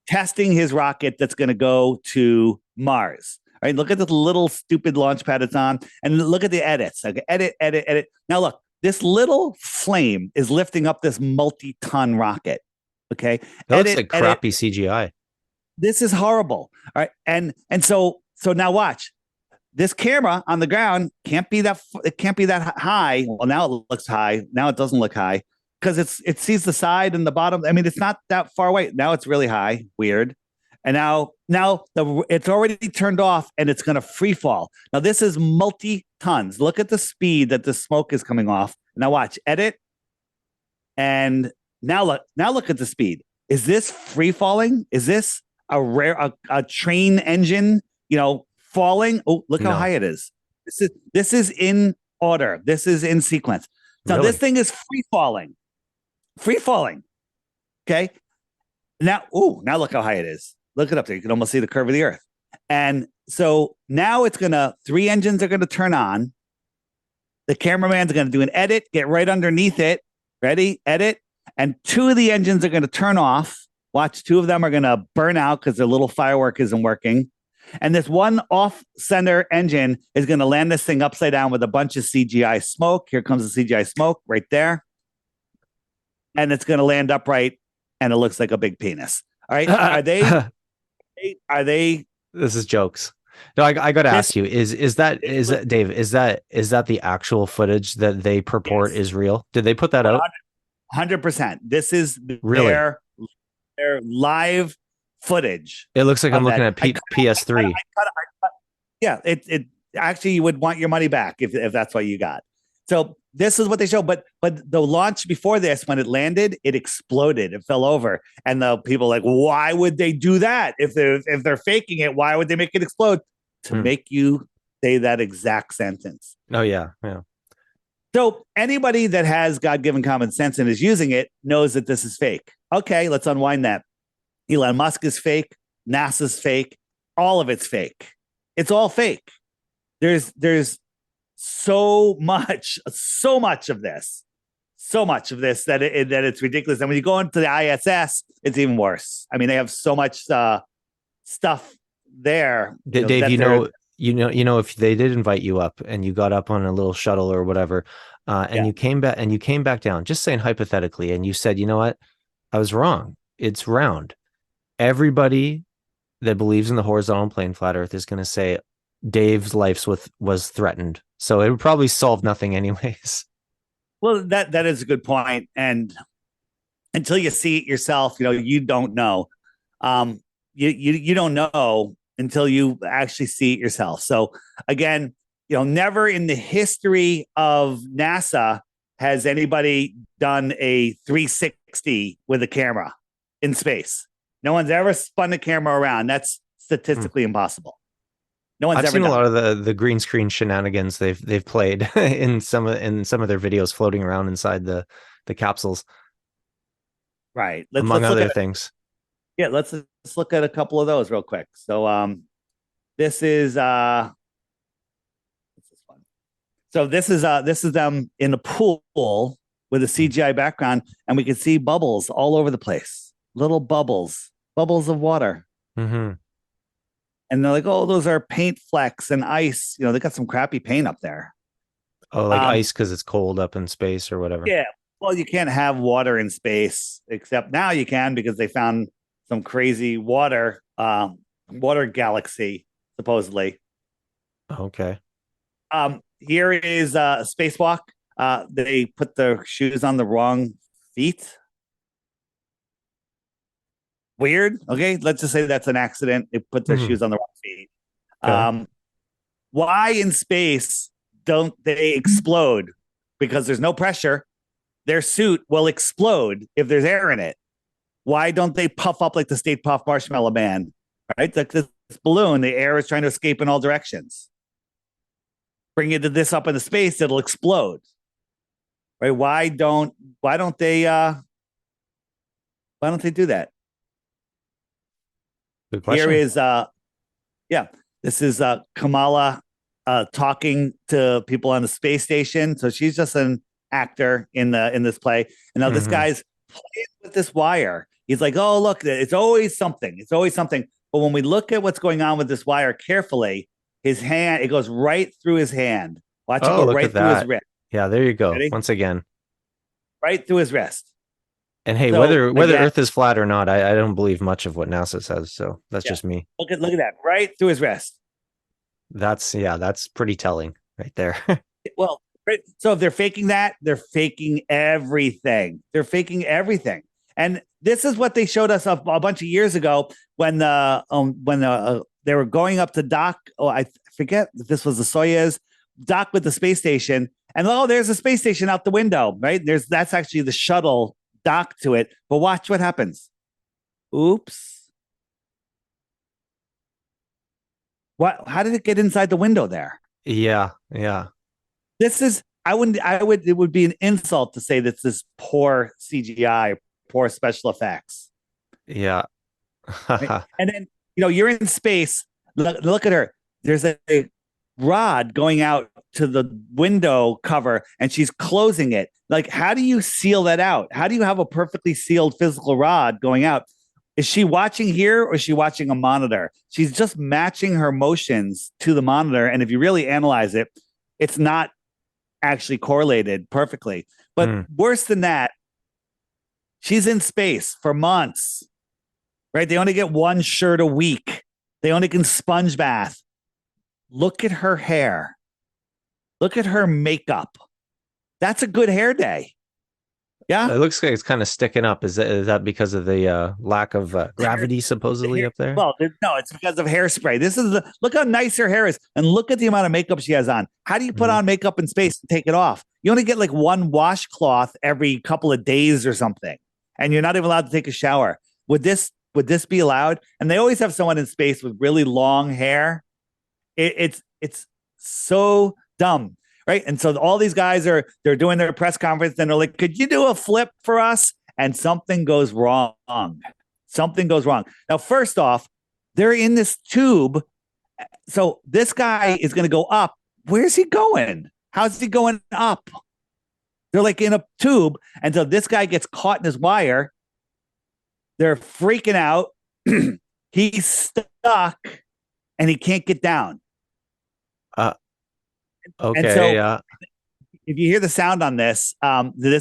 testing his rocket that's going to go to Mars. All right, look at the little stupid launch pad it's on, and look at the edits. Okay, edit, edit, edit. Now look, this little flame is lifting up this multi-ton rocket. Okay, That looks edit, like edit. crappy CGI. This is horrible. All right, and so now watch. This camera on the ground can't be that high. Well, now it looks high. Now it doesn't look high because it sees the side and the bottom. I mean, it's not that far away. Now it's really high. Weird. And now it's already turned off and it's going to free fall. Now this is multi tons. Look at the speed that the smoke is coming off. Now watch, edit, and now look at the speed. Is this free falling? Is this a train engine? Falling. Oh, look how No, high it is. This is in order. This is in sequence. Now this really. thing is free falling. Free falling. Okay. Now look how high it is. Look it up there. You can almost see the curve of the earth. And so now three engines are gonna turn on. The cameraman's gonna do an edit, get right underneath it. Ready? Edit. And two of the engines are gonna turn off. Watch, two of them are gonna burn out because their little firework isn't working. And this one off-center engine is going to land this thing upside down with a bunch of CGI smoke. Here comes the CGI smoke right there. And it's going to land upright, and it looks like a big penis. All right. Are they? This is jokes. No, I got to This, ask you, is that Dave, is that the actual footage that they purport yes, is real? Did they put that out? 100%. This is Really? their live footage It looks like I'm of looking that. at PS3. Yeah, it actually you would want your money back if that's what you got. So this is what they show, but the launch before this, when it landed, it exploded, it fell over, and the people like, why would they do that if they're faking it? Why would they make it explode? To make you say that exact sentence. Oh yeah, yeah. So anybody that has God-given common sense and is using it knows that this is fake. Okay, let's unwind that. Elon Musk is fake. NASA's fake. All of it's fake. It's all fake. There's so much of this, that it's ridiculous. And when you go into the ISS, it's even worse. I mean, they have so much stuff there. Dave, if they did invite you up and you got up on a little shuttle or whatever, and Yeah. you came back down, just saying hypothetically, and you said, you know what, I was wrong. It's round. Everybody that believes in the horizontal plane flat earth is going to say Dave's life was threatened. So it would probably solve nothing anyways. Well, that is a good point. And until you see it yourself, you don't know. You don't know until you actually see it yourself. So again, never in the history of NASA has anybody done a 360 with a camera in space. No one's ever spun a camera around. That's Hmm. statistically impossible. No one's I've ever seen a done lot it. of the green screen shenanigans they've played in some of their videos floating around inside the capsules, Right. Let's among let's look other at things. yeah, let's look at a couple of those real quick. So this is what's this one? So this is them in a pool with a CGI background, and we can see bubbles all over the place. Little bubbles, bubbles of water. Hmm. And they're like, oh, those are paint flecks and ice. They got some crappy paint up there. Oh, like Um, ice because it's cold up in space or whatever. yeah. Well, you can't have water in space, except now you can because they found some crazy water galaxy, supposedly. Okay. Here is a spacewalk. They put the shoes on the wrong feet. Weird. Okay, let's just say that's an accident. They put their Hmm. shoes on the wrong feet. Okay. Um, why in space don't they explode? Because there's no pressure. Their suit will explode if there's air in it. Why don't they puff up like the Stay Puft Marshmallow Man? Right? Like this balloon, the air is trying to escape in all directions. Bring it to this up into space, it'll explode. Right? Why don't they do that? Good Here question. is yeah, this is Kamala talking to people on the space station. So she's just an actor in this play. And now this Hmm. guy's playing with this wire. He's like, "Oh, look, it's always something. It's always something." But when we look at what's going on with this wire carefully, his hand, it goes right through his hand. Watch it Oh, go look at right through his that. wrist. Yeah, there you go. Ready? Once again. Right through his wrist. And hey, So whether again, Earth is flat or not, I don't believe much of what NASA says. So that's yeah. just me. Look at that. Right through his wrist. That's pretty telling right there. Well, right. So if they're faking that, they're faking everything. They're faking everything. And this is what they showed us a bunch of years ago when they were going up to dock. Oh, I forget if this was the Soyuz dock with the space station. And oh, there's a space station out the window, right? That's actually the shuttle dock to it. But watch what happens. Oops. What? How did it get inside the window there? Yeah, yeah, This is I would it would be an insult to say that this is poor CGI, poor special effects. yeah. Right? And then you're in space. Look at her. There's a rod going out to the window cover, and she's closing it. Like, how do you seal that out? How do you have a perfectly sealed physical rod going out? Is she watching here or is she watching a monitor? She's just matching her motions to the monitor. And if you really analyze it, it's not actually correlated perfectly. But Hmm. worse than that, she's in space for months, right? They only get one shirt a week. They only can sponge bath. Look at her hair. Look at her makeup. That's a good hair day. It Yeah. looks like it's kind of sticking up. Is that because of the lack of The hair, gravity the supposedly hair, up there? well, no, it's because of hairspray. Look how nice her hair is, and look at the amount of makeup she has on. How do you put Hmm. on makeup in space and take it off? You only get like one washcloth every couple of days or something, and you're not even allowed to take a shower. Would this be allowed? And they always have someone in space with really long hair. It's so dumb, right? And so all these guys they're doing their press conference, and they're like, "Could you do a flip for us?" And something goes wrong. Something goes wrong. Now, first off, they're in this tube. So this guy is going to go up. Where's he going? How's he going up? They're like in a tube. And so this guy gets caught in his wire. They're freaking out. He's stuck and he can't get down. Uh, And okay, so yeah. if you hear the sound on this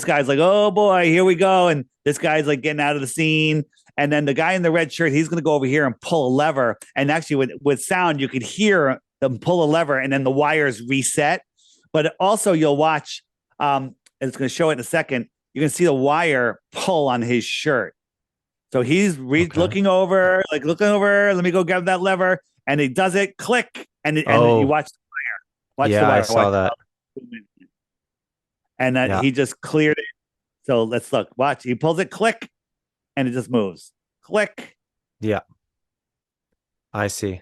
guy's like, oh boy, here we go. And this guy's like getting out of the scene. And then the guy in the red shirt, he's going to go over here and pull a lever. And actually, with sound, you could hear them pull a lever and then the wires reset. But also, you'll watch, and it's going to show it in a second. You can see the wire pull on his shirt. So he's Okay. looking over, like looking over. Let me go grab that lever. and he does it, click, and you Oh, watch the yeah, I wire, saw watch, that. and Yeah, he just cleared it. So let's look, watch. He pulls it, click, and it just moves. Click. yeah, I see.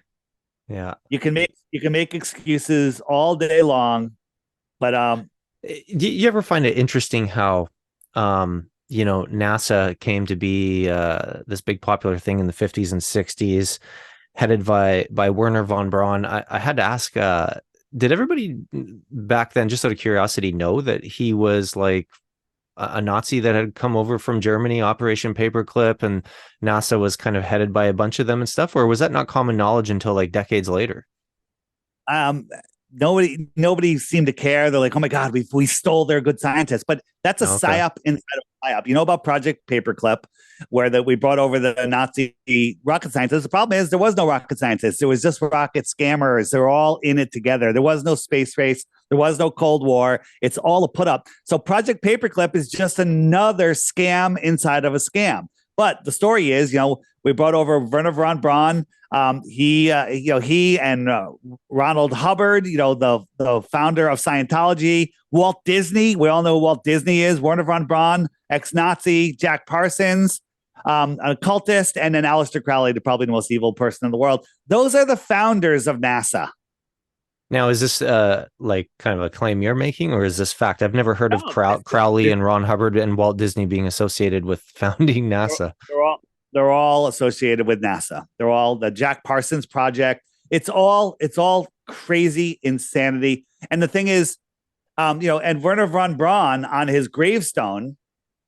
Yeah. You can make excuses all day long, but Do you ever find it interesting how, NASA came to be this big popular thing in the 50s and 60s, headed by Werner von Braun? I had to ask, did everybody back then, just out of curiosity, know that he was like a Nazi that had come over from Germany, Operation Paperclip, and NASA was kind of headed by a bunch of them and stuff? Or was that not common knowledge until like decades later? um, nobody seemed to care. They're like, oh my god, we stole their good scientists, but that's a Okay. psyop inside of a psyop. You know about Project Paperclip, where that we brought over the Nazi rocket scientists. The problem is there was no rocket scientists. There was just rocket scammers. They're all in it together. There was no space race. There was no Cold War. It's all a put up. So Project Paperclip is just another scam inside of a scam. But the story is, we brought over Werner von Braun. He and Ronald Hubbard, the founder of Scientology, Walt Disney. We all know who Walt Disney is. Werner von Braun, ex-Nazi, Jack Parsons, an occultist, and then Aleister Crowley, probably the most evil person in the world. Those are the founders of NASA. Now, is this like kind of a claim you're making, or is this fact? I've never heard of No, Crowley and Ron Hubbard and Walt Disney being associated with founding they're, NASA. they're all associated with NASA. They're all the Jack Parsons project. It's all crazy insanity. And the thing is, and Werner von Braun on his gravestone,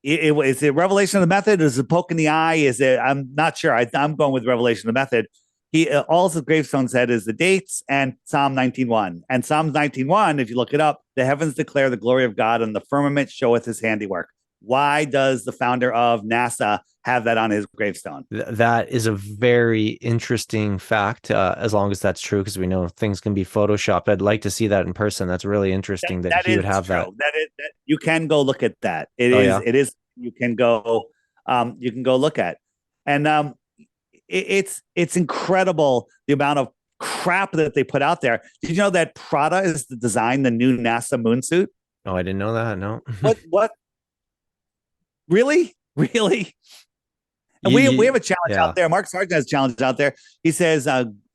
is it revelation of the method? Is it poke in the eye? Is it? I'm not sure. I'm going with revelation of the method. He all his gravestone said is the dates and Psalm 19:1. And Psalm 19:1, if you look it up, the heavens declare the glory of God, and the firmament showeth his handiwork. Why does the founder of NASA have that on his gravestone? That is a very interesting fact, as long as that's true, because we know things can be photoshopped. I'd like to see that in person. That's really That, interesting that that he would is have that. true. That you can go look at that. It Oh is. yeah. It is. You can go look at, and it's incredible the amount of crap that they put out there. Did you know that Prada is to design the new NASA moon suit? Oh, I didn't know that. No. What? Really? Really? And You, we you, have a challenge yeah. out there. Mark Sargent has a challenge out there. He says,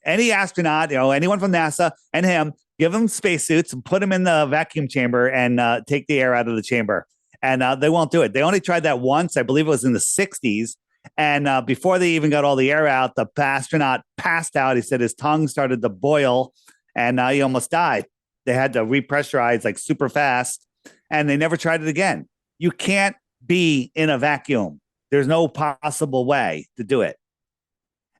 any astronaut, anyone from NASA and him, give them spacesuits and put them in the vacuum chamber and take the air out of the chamber. And they won't do it. They only tried that once. I believe it was in the 60s. And before they even got all the air out, the astronaut passed out. He said his tongue started to boil and he almost died. They had to repressurize like super fast and they never tried it again. You can't be in a vacuum. There's no possible way to do it.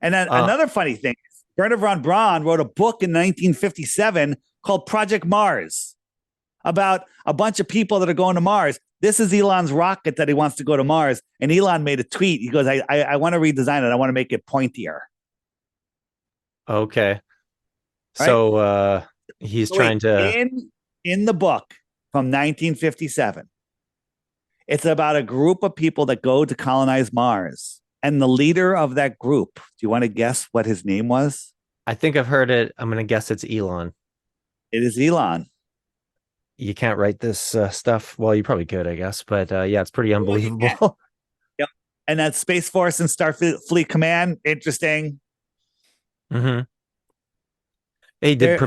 And then Uh, another funny thing is Werner von Braun wrote a book in 1957 called Project Mars about a bunch of people that are going to Mars. This is Elon's rocket that he wants to go to Mars. And Elon made a tweet. He goes, I want to redesign it. I want to make it pointier. okay. Right. So he's So wait, trying to. in the book from 1957, it's about a group of people that go to colonize Mars. And the leader of that group, do you want to guess what his name was? I think I've heard it. I'm gonna guess it's Elon. It is Elon. You can't write this stuff. Well, you probably could, I guess, but yeah, it's pretty Well, you can. unbelievable. Yep. And that Space Force and Starfleet Command, interesting. hmm Hey, There,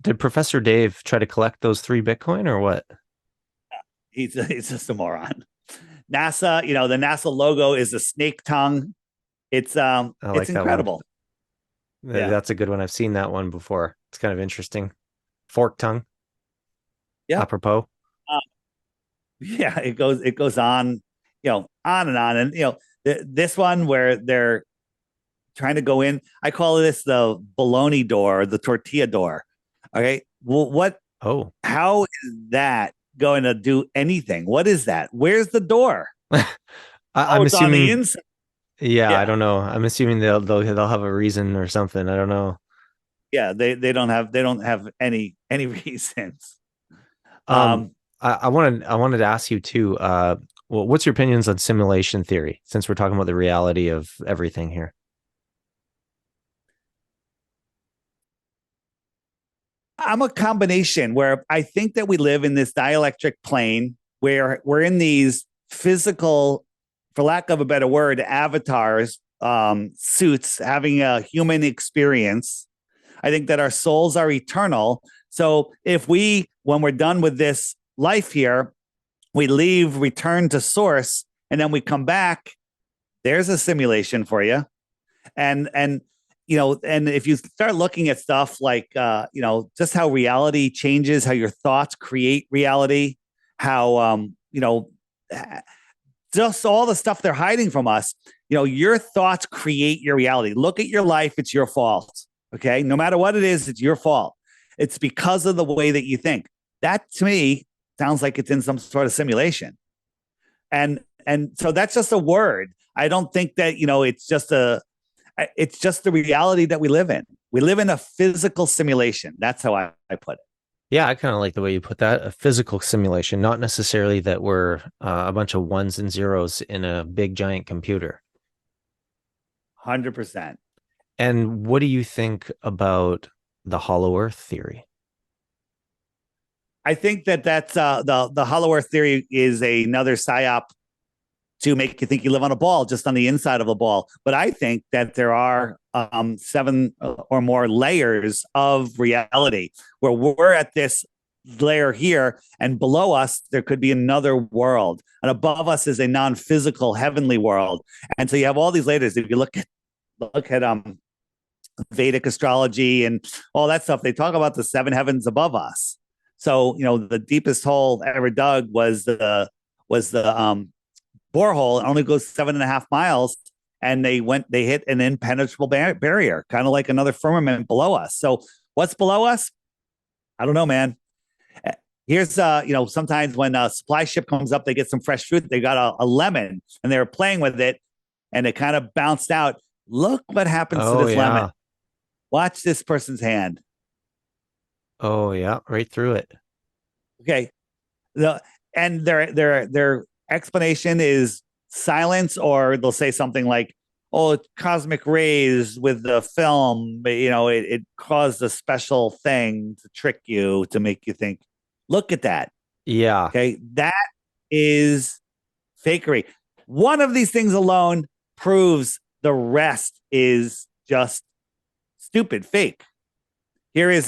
did Professor Dave try to collect those 3 Bitcoin or what? he's just a moron. NASA, the NASA logo is a snake tongue. It's I it's like that one. incredible. Yeah, That's a good one. I've seen that one before. It's kind of interesting. Fork tongue, yeah, apropos. yeah. It goes on, on and on, and this one where they're trying to go in. I call this the bologna door, the tortilla door. Okay, well, Oh, how is that going to do anything? What is that? Where's the door? Oh, I'm it's on the assuming. inside. Yeah, I Yeah, don't know. I'm assuming they'll have a reason or something. I don't know. yeah. They don't have any reasons. Um, Um, I wanted to ask you too. Well, what's your opinions on simulation theory? Since we're talking about the reality of everything here. I'm a combination where I think that we live in this dielectric plane where we're in these physical, for lack of a better word, avatars, suits, having a human experience. I think that our souls are eternal. So if we, when we're done with this life here, we leave, return to source, and then we come back, there's a simulation for you. And and if you start looking at stuff like just how reality changes, how your thoughts create reality, how just all the stuff they're hiding from us. Your thoughts create your reality. Look at your life, it's your fault. Okay, no matter what it is, it's your fault. It's because of the way that you think. That to me sounds like it's in some sort of simulation. And so that's just a word. I don't think that it's just the reality that we live in. We live in a physical simulation. That's how I put it. Yeah, I kind of like the way you put that. A physical simulation, not necessarily that we're a bunch of ones and zeros in a big giant computer. 100%. And what do you think about the hollow earth theory? I think that that's the hollow earth theory is another psyop to make you think you live on a ball, just on the inside of a ball. But I think that there are 7 or more layers of reality where we're at this layer here, and below us there could be another world, and above us is a non-physical heavenly world. And so you have all these layers. If you look at Vedic astrology and all that stuff, they talk about the 7 heavens above us. So the deepest hole ever dug was the borehole. It only goes 7.5 miles, and they hit an impenetrable barrier, kind of like another firmament below us. So what's below us? I don't know, man. Here's sometimes when a supply ship comes up, they get some fresh fruit. They got a lemon, and they were playing with it, and it kind of bounced out. Look what happens to Oh this yeah. lemon. Watch this person's hand. Oh yeah, right through it. Okay. And their explanation is silence, or they'll say something like, "Oh, it's cosmic rays with the film. But, it caused a special thing to trick you, to make you think." Look at that. Yeah. Okay, that is fakery. One of these things alone proves the rest is just stupid fake. Here is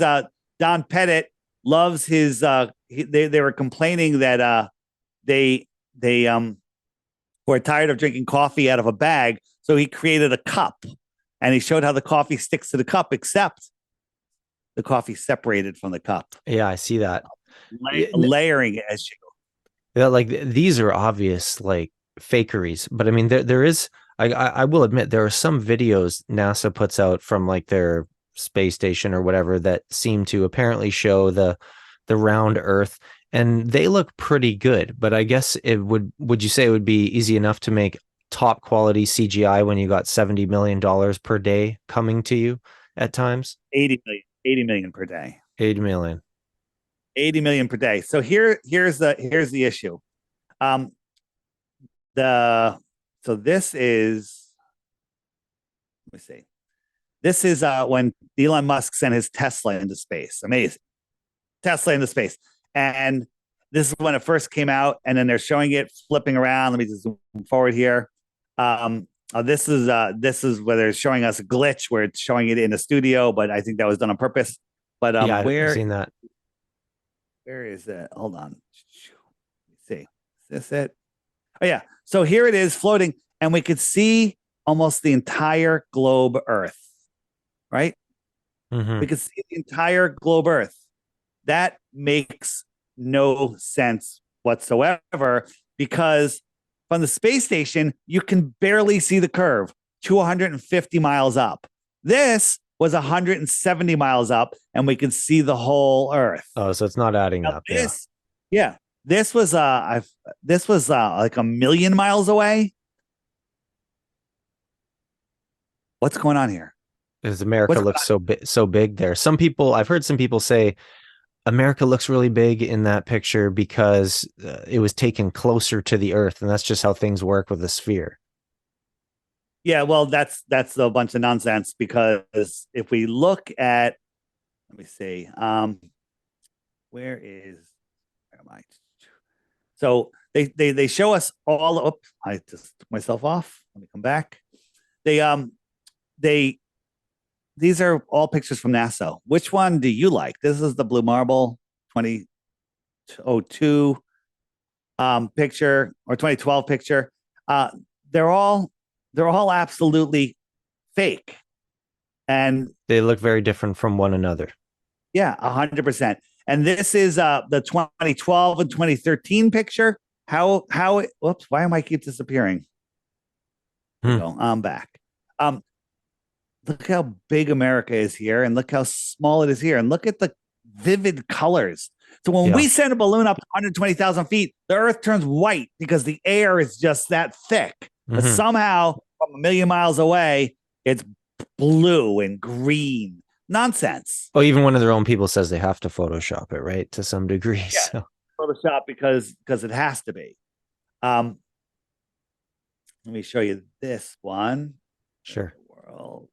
Don Pettit loves his. They were complaining that they were tired of drinking coffee out of a bag, so he created a cup, and he showed how the coffee sticks to the cup, except the coffee separated from the cup. Yeah, I see that. Layering it as you go. Yeah, like these are obvious like fakeries, but I mean there is. I will admit there are some videos NASA puts out from like their space station or whatever that seem to apparently show the round Earth, and they look pretty good. But I guess would you say it would be easy enough to make top quality CGI when you got $70 million per day coming to you at times? 80 million per day. 80 million. 80 million per day. So here's the issue. So this is, let me see. This is when Elon Musk sent his Tesla into space. Amazing. Tesla into space. And this is when it first came out, and then they're showing it flipping around. Let me just zoom forward here. This is where they're showing us a glitch where it's showing it in a studio, but I think that was done on purpose. But yeah, I've seen that. Where is it? Hold on. Let's see. Is this it? Oh yeah. So here it is floating, and we could see almost the entire globe Earth, right? Mm-hmm. We could see the entire globe Earth. That makes no sense whatsoever, because from the space station, you can barely see the curve 250 miles up. This was 170 miles up, and we could see the whole Earth. Oh, so it's not adding up. Yeah. This was like 1 million miles away. What's going on here? Because America looks so big there. I've heard some people say America looks really big in that picture because it was taken closer to the Earth, and that's just how things work with a sphere. Yeah, well, that's a bunch of nonsense, because if we look at, let me see. Where is where am I? So they show us all. Oops, I just took myself off. Let me come back. They these are all pictures from NASA. Which one do you like? This is the Blue Marble 2002 picture or 2012 picture. Uh, they're all they're all absolutely fake. And They look very different from one another. yeah, 100%. And this is the 2012 and 2013 picture. How it, whoops, why am I keep disappearing? There we Hmm. go. I'm back. Um, look how big America is here, and look how small it is here, and look at the vivid colors. So when Yeah. we send a balloon up to 120,000 feet, the Earth turns white because the air is just that thick. But Hmm. somehow, from a million miles away, it's blue and green. Nonsense. Oh, even one of their own people says they have to Photoshop it, right? To some degree. Yeah, So Photoshop because it has to be. Um, let me show you this one. sure. World.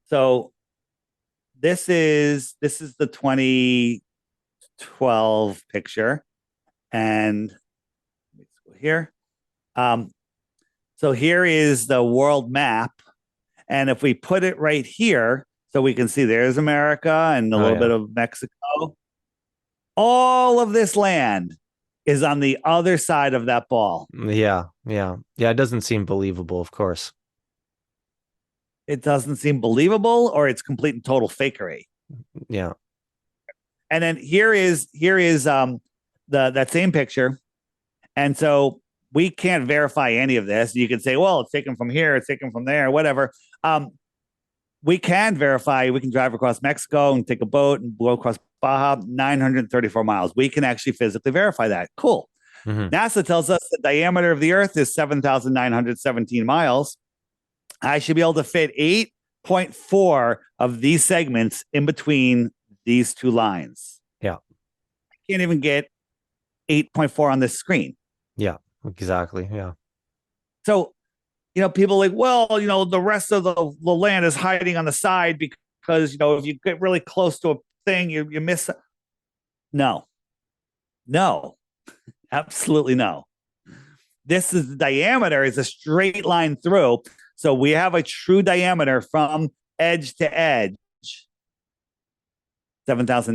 So this is the 2012 picture, and let's go here. Um, so here is the world map, and if we put it right here, so we can see there's America and a Oh little bit yeah. of Mexico. All of this land is on the other side of that ball. Yeah. Yeah. Yeah. It doesn't seem believable, of course. It doesn't seem believable, or it's complete and total fakery. Yeah. And then here is the that same picture. And so we can't verify any of this. You can say, well, it's taken from here, it's taken from there, whatever. Um, we can verify. We can drive across Mexico and take a boat and go across Baja, 934 miles. We can actually physically verify that. Cool. Hmm. NASA tells us the diameter of the Earth is 7,917 miles. I should be able to fit 8.4 of these segments in between these two lines. Yeah. I can't even get 8.4 on this screen. Yeah. Exactly. Yeah. So, people like, well, the rest of the land is hiding on the side because, if you get really close to a thing, you miss. No, no, absolutely no. This is the diameter is a straight line through. So we have a true diameter from edge to edge,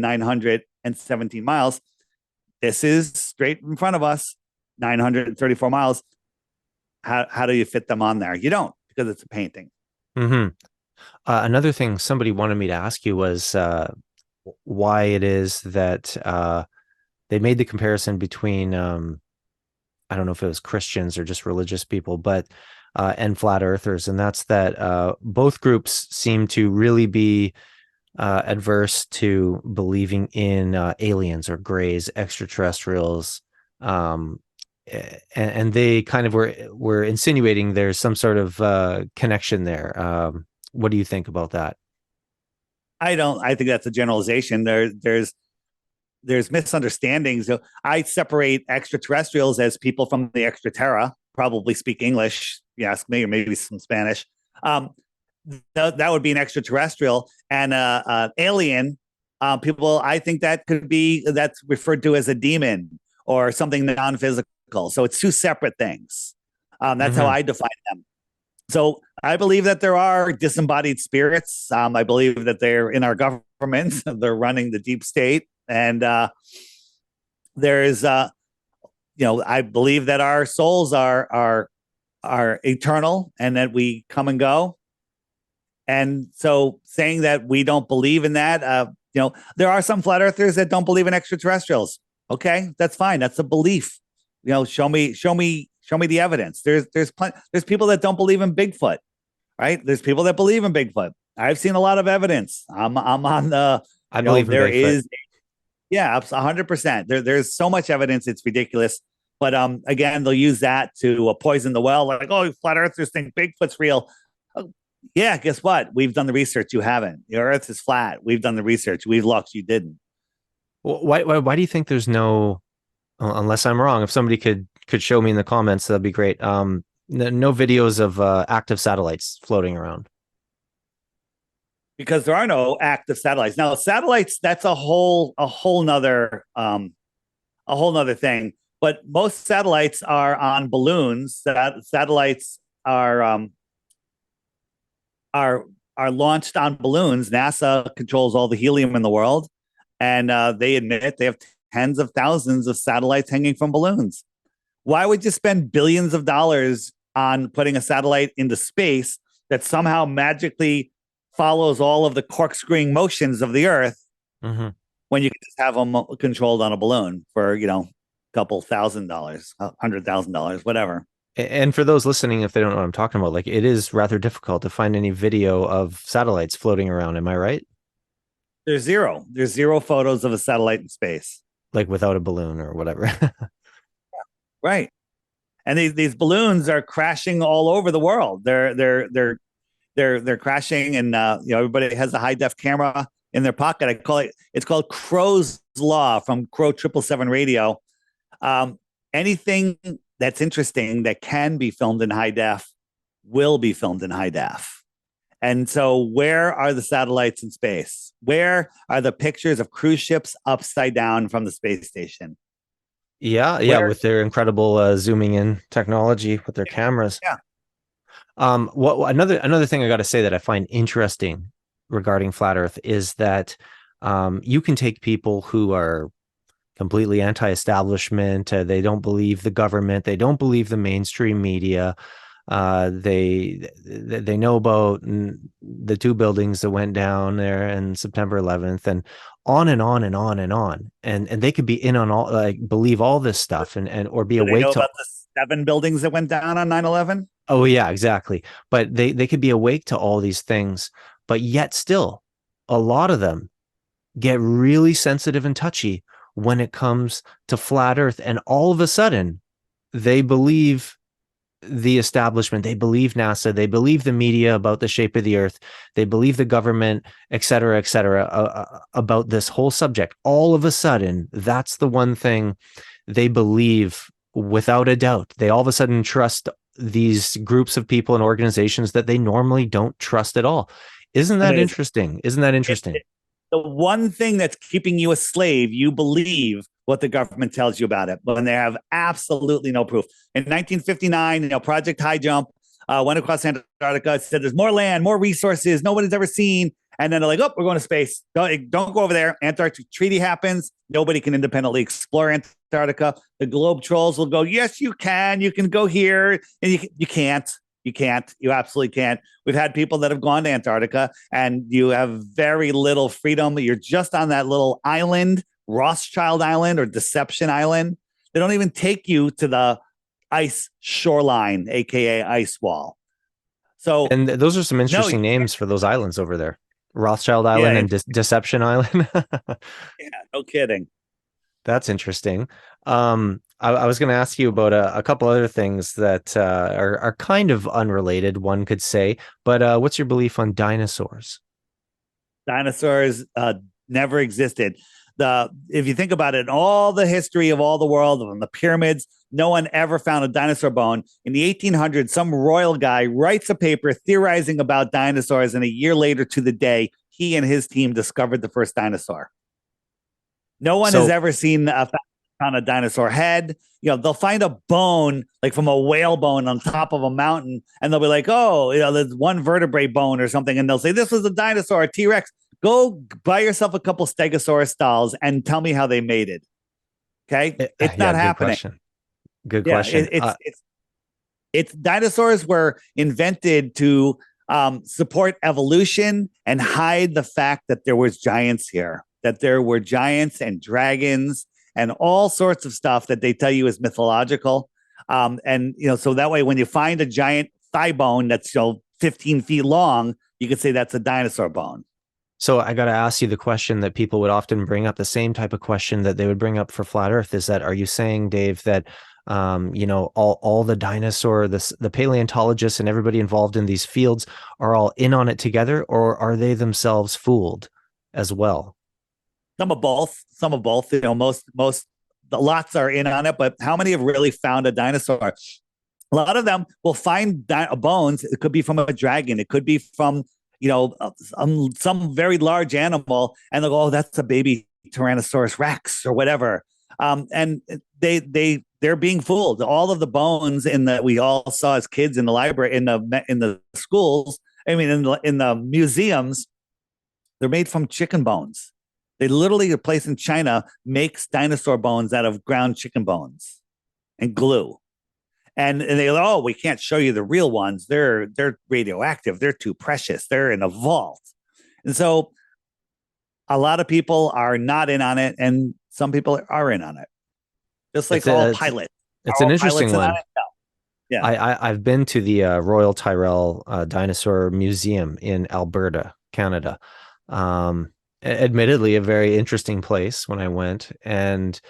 7,917 miles. This is straight in front of us, 934 miles. How do you fit them on there? You don't, because it's a painting. Hmm. Another thing somebody wanted me to ask you was why it is that they made the comparison between I don't know if it was Christians or just religious people, but and flat earthers, and that's that both groups seem to really be adverse to believing in aliens or grays, extraterrestrials, um, and they kind of were insinuating there's some sort of connection there. What do you think about that? I don't. I think that's a generalization. There's misunderstandings. So I separate extraterrestrials as people from the extraterra, probably speak English. You ask me, or maybe some Spanish. Um, that would be an extraterrestrial, and alien people. I think that's referred to as a demon or something non-physical. So it's two separate things. That's how Hmm. I define them. So I believe that there are disembodied spirits. I believe that they're in our government. They're running the deep state, and there is, I believe that our souls are eternal, and that we come and go. And so, saying that we don't believe in that, there are some flat earthers that don't believe in extraterrestrials. Okay, that's fine. That's a belief. Show me the evidence. There's people that don't believe in Bigfoot, right? There's people that believe in Bigfoot. I've seen a lot of evidence. I'm on the, I believe in there Bigfoot. is, yeah, 100%. There's so much evidence, it's ridiculous. But again, they'll use that to poison the well, like, oh, flat earthers think Bigfoot's real. Oh, yeah, guess what? We've done the research. You haven't. The Earth is flat. We've done the research. We've looked. You didn't. Why do you think there's no, unless I'm wrong, if somebody could show me in the comments, that'd be great. No videos of active satellites floating around. because there are no active satellites. Now, satellites, that's a whole nother thing. But most satellites are on balloons. Satellites are are launched on balloons. NASA controls all the helium in the world, and they admit they have tens of thousands of satellites hanging from balloons. Why would you spend billions of dollars on putting a satellite into space that somehow magically follows all of the corkscrewing motions of the Earth Mm-hmm. when you can just have them controlled on a balloon for, a couple $1,000, $100,000, whatever? And for those listening, if they don't know what I'm talking about, like it is rather difficult to find any video of satellites floating around. Am I right? There's zero photos of a satellite in space. Like without a balloon or whatever. Right. And these balloons are crashing all over the world. They're crashing, and everybody has a high def camera in their pocket. It's called Crow's Law from Crow 777 Radio. Anything that's interesting that can be filmed in high def will be filmed in high def. And so, where are the satellites in space? Where are the pictures of cruise ships upside down from the space station? Yeah, yeah, Where? with their incredible zooming in technology with their cameras. Yeah. What another thing I got to say that I find interesting regarding flat Earth is that you can take people who are completely anti-establishment. They don't believe the government. They don't believe the mainstream media. They know about the two buildings that went down there in September 11th, and on and on and on and on. And they could be in on all, like, believe all this stuff and or be Do they know awake to. about the 7 buildings that went down on 9/11? Oh yeah, exactly. But they could be awake to all these things, but yet still, a lot of them get really sensitive and touchy when it comes to flat Earth, and all of a sudden, they believe the establishment, they believe NASA, they believe the media about the shape of the Earth, they believe the government, et cetera, about this whole subject. All of a sudden, that's the one thing they believe without a doubt. They all of a sudden trust these groups of people and organizations that they normally don't trust at all. Isn't that Amazing. interesting? Isn't that interesting? The one thing that's keeping you a slave, you believe what the government tells you about it, when they have absolutely no proof. In 1959, Project High Jump went across Antarctica, said there's more land, more resources nobody's ever seen. And then they're like, oh, we're going to space. Don't go over there. Antarctic Treaty happens. Nobody can independently explore Antarctica. The globe trolls will go, yes, you can. You can go here. And you can't. You can't. You absolutely can't. We've had people that have gone to Antarctica, and you have very little freedom. You're just on that little island, Rothschild Island or Deception Island. They don't even take you to the ice shoreline, aka ice wall. So, And those are some no, interesting names for those islands over there. Rothschild yeah, Island and Deception Island. yeah, no kidding. That's interesting. I was going to ask you about a couple other things that are kind of unrelated, one could say. But what's your belief on dinosaurs? Dinosaurs never existed. If you think about it, in all the history of all the world, from the pyramids, no one ever found a dinosaur bone. In the 1800s, some royal guy writes a paper theorizing about dinosaurs, and a year later to the day, he and his team discovered the first dinosaur. No one has So, ever seen found a dinosaur head. They'll find a bone like from a whale bone on top of a mountain, and they'll be like, "Oh, there's one vertebrae bone or something," and they'll say, "This was a dinosaur, a T-Rex." Go buy yourself a couple Stegosaurus dolls and tell me how they made it. Okay, it's yeah, not good happening. question. Good Yeah, question. it's dinosaurs were invented to support evolution and hide the fact that there was giants here, that there were giants and dragons and all sorts of stuff that they tell you is mythological. And so that way, when you find a giant thigh bone that's 15 feet long, you could say that's a dinosaur bone. So I got to ask you the question that people would often bring up, the same type of question that they would bring up for flat Earth, is that, are you saying, Dave, that all the dinosaur, the paleontologists and everybody involved in these fields are all in on it together, or are they themselves fooled as well? Some of both. Some of both. Most the lots are in on it, but how many have really found a dinosaur? A lot of them will find bones. It could be from a dragon. It could be from some very large animal, and they'll go, "Oh, that's a baby Tyrannosaurus Rex or whatever," and they're being fooled. All of the bones in that we all saw as kids in the library, in the schools, I mean, in the museums, they're made from chicken bones. They literally, a place in China makes dinosaur bones out of ground chicken bones and glue. And they go, "Oh, we can't show you the real ones. They're radioactive. They're too precious. They're in a vault." And so a lot of people are not in on it, and some people are in on it. Just like It's a, all it's, pilots. it's Are an all interesting pilots in on one. it? No. Yeah. I've been to the Royal Tyrrell Dinosaur Museum in Alberta, Canada. Admittedly, a very interesting place when I went, and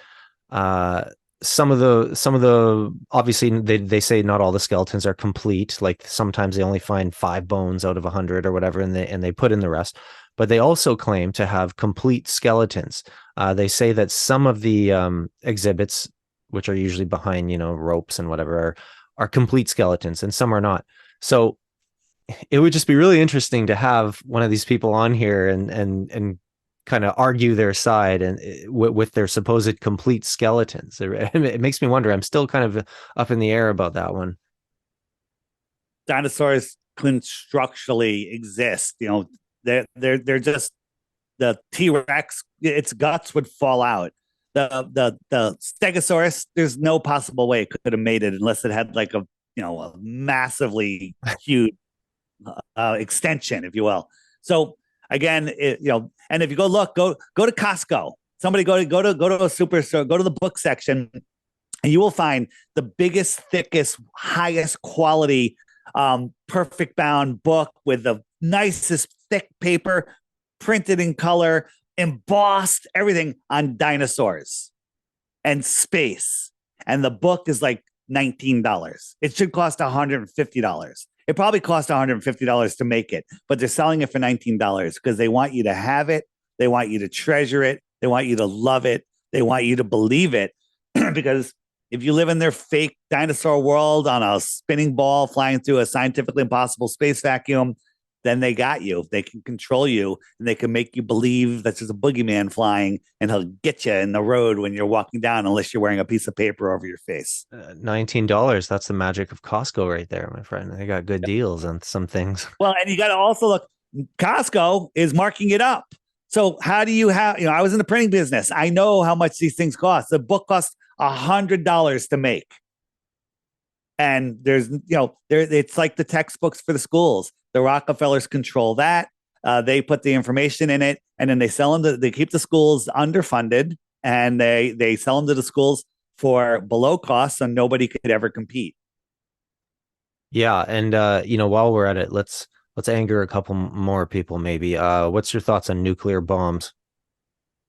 uh, some of the obviously they say not all the skeletons are complete. Like sometimes they only find 5 bones out of 100 or whatever, and they put in the rest. But they also claim to have complete skeletons. They say that some of the exhibits, which are usually behind ropes and whatever, are complete skeletons, and some are not. So it would just be really interesting to have one of these people on here and kind of argue their side and with their supposed complete skeletons. It makes me wonder. I'm still kind of up in the air about that one. Dinosaurs couldn't structurally exist. They're just the T-Rex, its guts would fall out. The Stegosaurus, there's no possible way it could have made it unless it had like a massively huge extension, if you will. So again, and if you go to Costco, somebody go to a superstore, go to the book section, and you will find the biggest, thickest, highest quality, perfect bound book with the nicest thick paper, printed in color, embossed, everything on dinosaurs and space. And the book is like $19. It should cost $150. It probably cost $150 to make it, but they're selling it for $19 because they want you to have it. They want you to treasure it. They want you to love it. They want you to believe it. Because if you live in their fake dinosaur world on a spinning ball flying through a scientifically impossible space vacuum, then they got you. They can control you, and they can make you believe that there's a boogeyman flying, and he'll get you in the road when you're walking down, unless you're wearing a piece of paper over your face. $19. That's the magic of Costco right there, my friend. They got good deals on some things. Well, and you got to also look, Costco is marking it up. So how do you have, I was in the printing business. I know how much these things cost. The book costs $100 to make. And there's, it's like the textbooks for the schools. The Rockefellers control that. They put the information in it, and then they sell them. They keep the schools underfunded, and they sell them to the schools for below cost, so nobody could ever compete. Yeah, and while we're at it, let's anger a couple more people, maybe. What's your thoughts on nuclear bombs?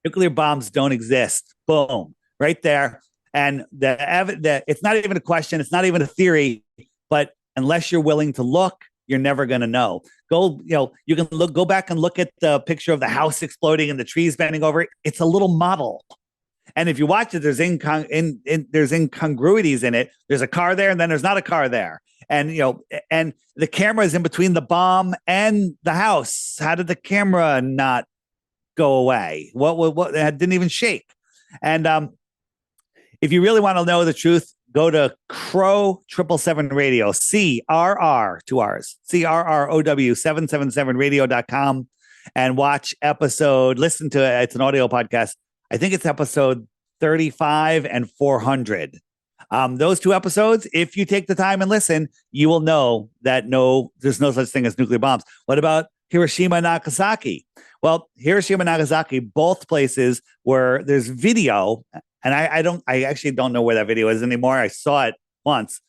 Nuclear bombs don't exist. Boom, right there. And it's not even a question. It's not even a theory. But unless you're willing to look, you're never going to know. You can go back and look at the picture of the house exploding and the trees bending over it. It's a little model. And if you watch it, there's incongruities in it. There's a car there, and then there's not a car there. And and the camera is in between the bomb and the house. How did the camera not go away? What it didn't even shake. And if you really want to know the truth, go to Crow 777 Radio, CRR, 2 R's, CRROW 777radio.com, and listen to it. It's an audio podcast. I think it's episode 35 and 400. Those 2 episodes, if you take the time and listen, you will know that there's no such thing as nuclear bombs. What about Hiroshima and Nagasaki? Well, Hiroshima and Nagasaki, both places where there's video, and I actually don't know where that video is anymore. I saw it once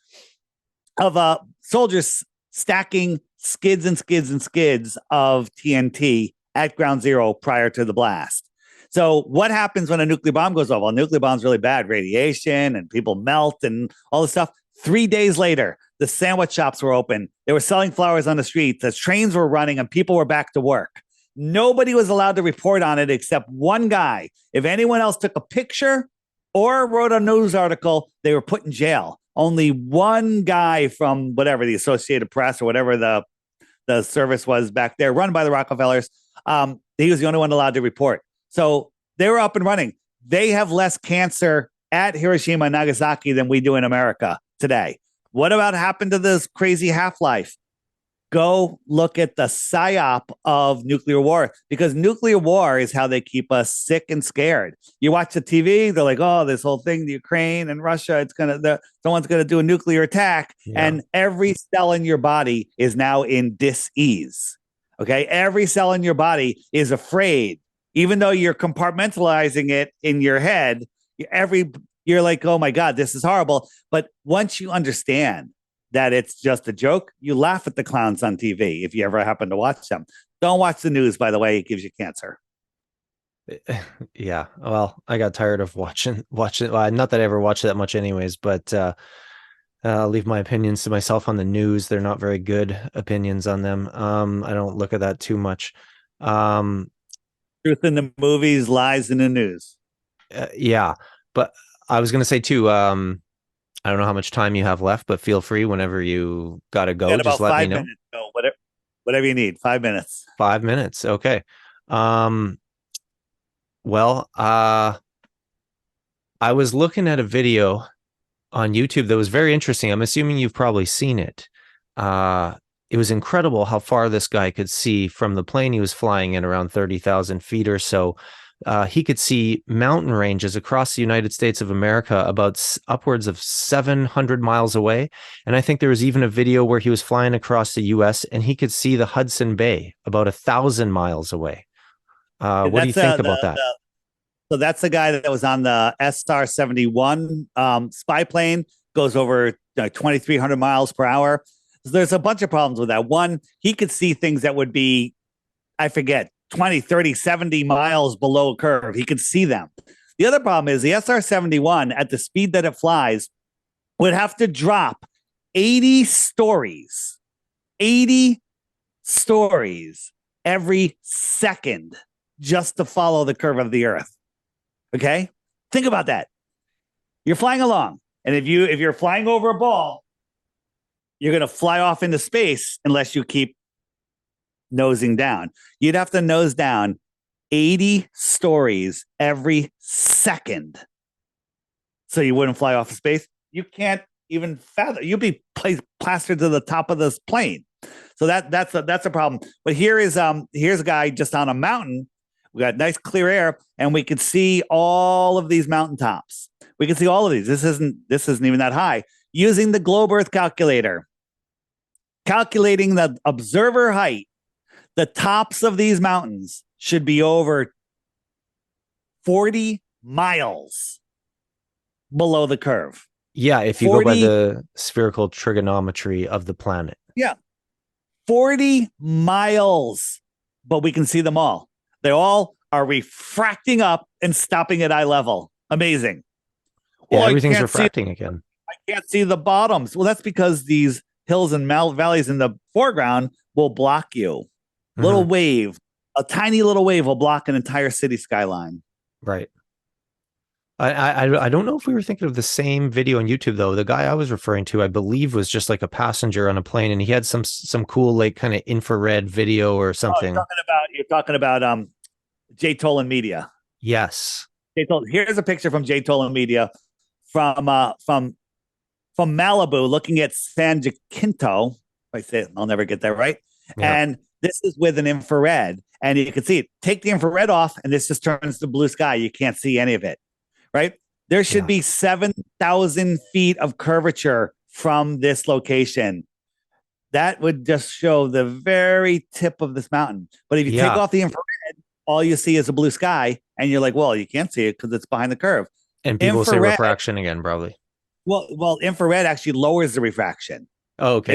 of soldiers stacking skids and skids and skids of TNT at ground zero prior to the blast. So what happens when a nuclear bomb goes off? Well, nuclear bomb's really bad, radiation, and people melt and all this stuff. 3 days later, the sandwich shops were open. They were selling flowers on the streets. The trains were running, and people were back to work. Nobody was allowed to report on it except one guy. If anyone else took a picture or wrote a news article, they were put in jail. Only one guy from whatever, the Associated Press or whatever the the service was back there, run by the Rockefellers. He was the only one allowed to report. So they were up and running. They have less cancer at Hiroshima and Nagasaki than we do in America today. What about happened to this crazy half-life? Go look at the psyop of nuclear war, because nuclear war is how they keep us sick and scared. You watch the TV, they're like, oh, this whole thing, the Ukraine and Russia, someone's going to do a nuclear attack. Yeah. And every cell in your body is now in dis-ease. Okay. Every cell in your body is afraid, even though you're compartmentalizing it in your head. You're like, oh my God, this is horrible. But once you understand that it's just a joke, you laugh at the clowns on TV if you ever happen to watch them. Don't watch the news, by the way, it gives you cancer. Yeah, well, I got tired of watching. Well, not that I ever watch that much anyways, but I'll leave my opinions to myself on the news. They're not very good opinions on them. I don't look at that too much. Truth in the movies, lies in the news. Yeah, but I was going to say too, I don't know how much time you have left, but feel free whenever you got to go. Just let me know. Minutes. No, whatever you need. 5 minutes. 5 minutes. Okay. Well, I was looking at a video on YouTube that was very interesting. I'm assuming you've probably seen it. It was incredible how far this guy could see from the plane he was flying at, around 30,000 feet or so. He could see mountain ranges across the United States of America about upwards of 700 miles away. And I think there was even a video where he was flying across the US and he could see the Hudson Bay about 1,000 miles away. What do you think about that? So that's the guy that was on the SR-71 spy plane, goes over 2,300 miles per hour. So there's a bunch of problems with that. One, he could see things that would be, I forget, 20, 30, 70 miles below a curve. He could see them. The other problem is the SR-71, at the speed that it flies, would have to drop 80 stories every second just to follow the curve of the Earth. Okay? Think about that. You're flying along, and if you're flying over a ball, you're going to fly off into space unless you keep nosing down. You'd have to nose down 80 stories every second so you wouldn't fly off of space. You can't even fathom. You'd be plastered to the top of this plane. So that's a problem. But here's a guy just on a mountain. We got nice clear air, and we could see all of these mountaintops. We can see all of these. This isn't even that high. Using the globe Earth calculator, calculating the observer height, the tops of these mountains should be over 40 miles below the curve. Yeah, if you go by the spherical trigonometry of the planet. Yeah, 40 miles, but we can see them all. They all are refracting up and stopping at eye level. Amazing. Yeah, everything's refracting again. I can't see the bottoms. Well, that's because these hills and valleys in the foreground will block you. Little wave, a tiny little wave will block an entire city skyline. Right. I don't know if we were thinking of the same video on YouTube though. The guy I was referring to, I believe, was just like a passenger on a plane, and he had some cool like kind of infrared video or something. You're talking about Jay Tolan Media. Yes. Here's a picture from Jay Tolan Media from Malibu, looking at San Jacinto. I say it, I'll never get that right. Yeah. And this is with an infrared, and you can see it. Take the infrared off, and this just turns to blue sky. You can't see any of it, right? There should be 7,000 feet of curvature from this location. That would just show the very tip of this mountain. But if you take off the infrared, all you see is a blue sky, and you're like, well, you can't see it because it's behind the curve. And people say refraction again, probably. Well, infrared actually lowers the refraction. Oh, okay.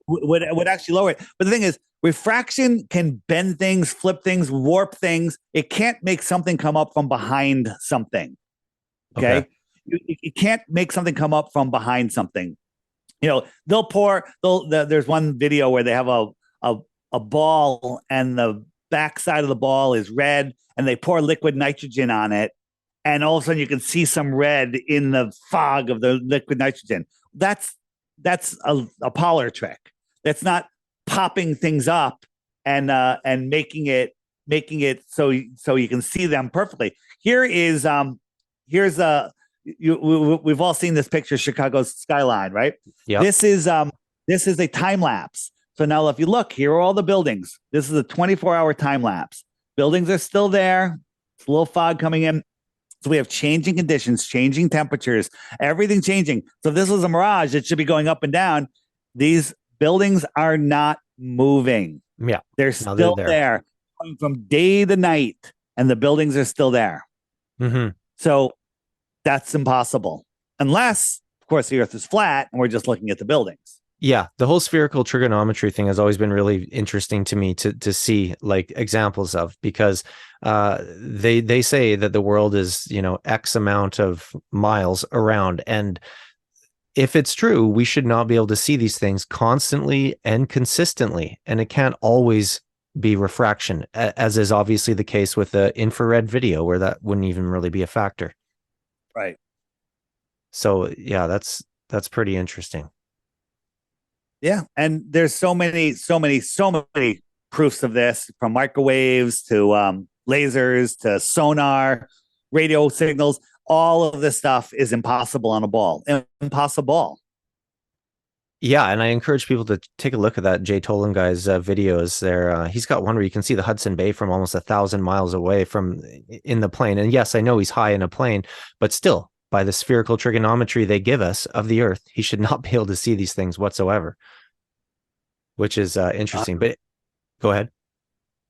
Would actually lower it. But the thing is, refraction can bend things, flip things, warp things. It can't make something come up from behind something. Okay. You can't make something come up from behind something. You know, there's one video where they have a ball, and the back side of the ball is red, and they pour liquid nitrogen on it. And all of a sudden you can see some red in the fog of the liquid nitrogen. That's a parlor trick. That's not popping things up and making it so you can see them perfectly. Here's we've all seen this picture, Chicago's skyline, right? Yep. This is a time lapse. So now if you look, here are all the buildings. This is a 24-hour time lapse. Buildings are still there. It's a little fog coming in. So we have changing conditions, changing temperatures, everything changing. So if this was a mirage, it should be going up and down. These buildings are not moving. Yeah. They're Now they're still there. there, going from day to night, and the buildings are still there. Mm-hmm. So that's impossible. Unless, of course, the Earth is flat and we're just looking at the buildings. Yeah, the whole spherical trigonometry thing has always been really interesting to me to see like examples of, because they say that the world is, X amount of miles around, and if it's true, we should not be able to see these things constantly and consistently, and it can't always be refraction, as is obviously the case with the infrared video, where that wouldn't even really be a factor. Right. So yeah, that's pretty interesting. Yeah, and there's so many proofs of this, from microwaves to lasers to sonar, radio signals. All of this stuff is impossible on a ball. Impossible. Yeah, and I encourage people to take a look at that Jay Tolan guy's videos there. He's got one where you can see the Hudson Bay from almost 1,000 miles away from in the plane. And yes, I know he's high in a plane, but still, by the spherical trigonometry they give us of the Earth, he should not be able to see these things whatsoever, which is interesting. But go ahead.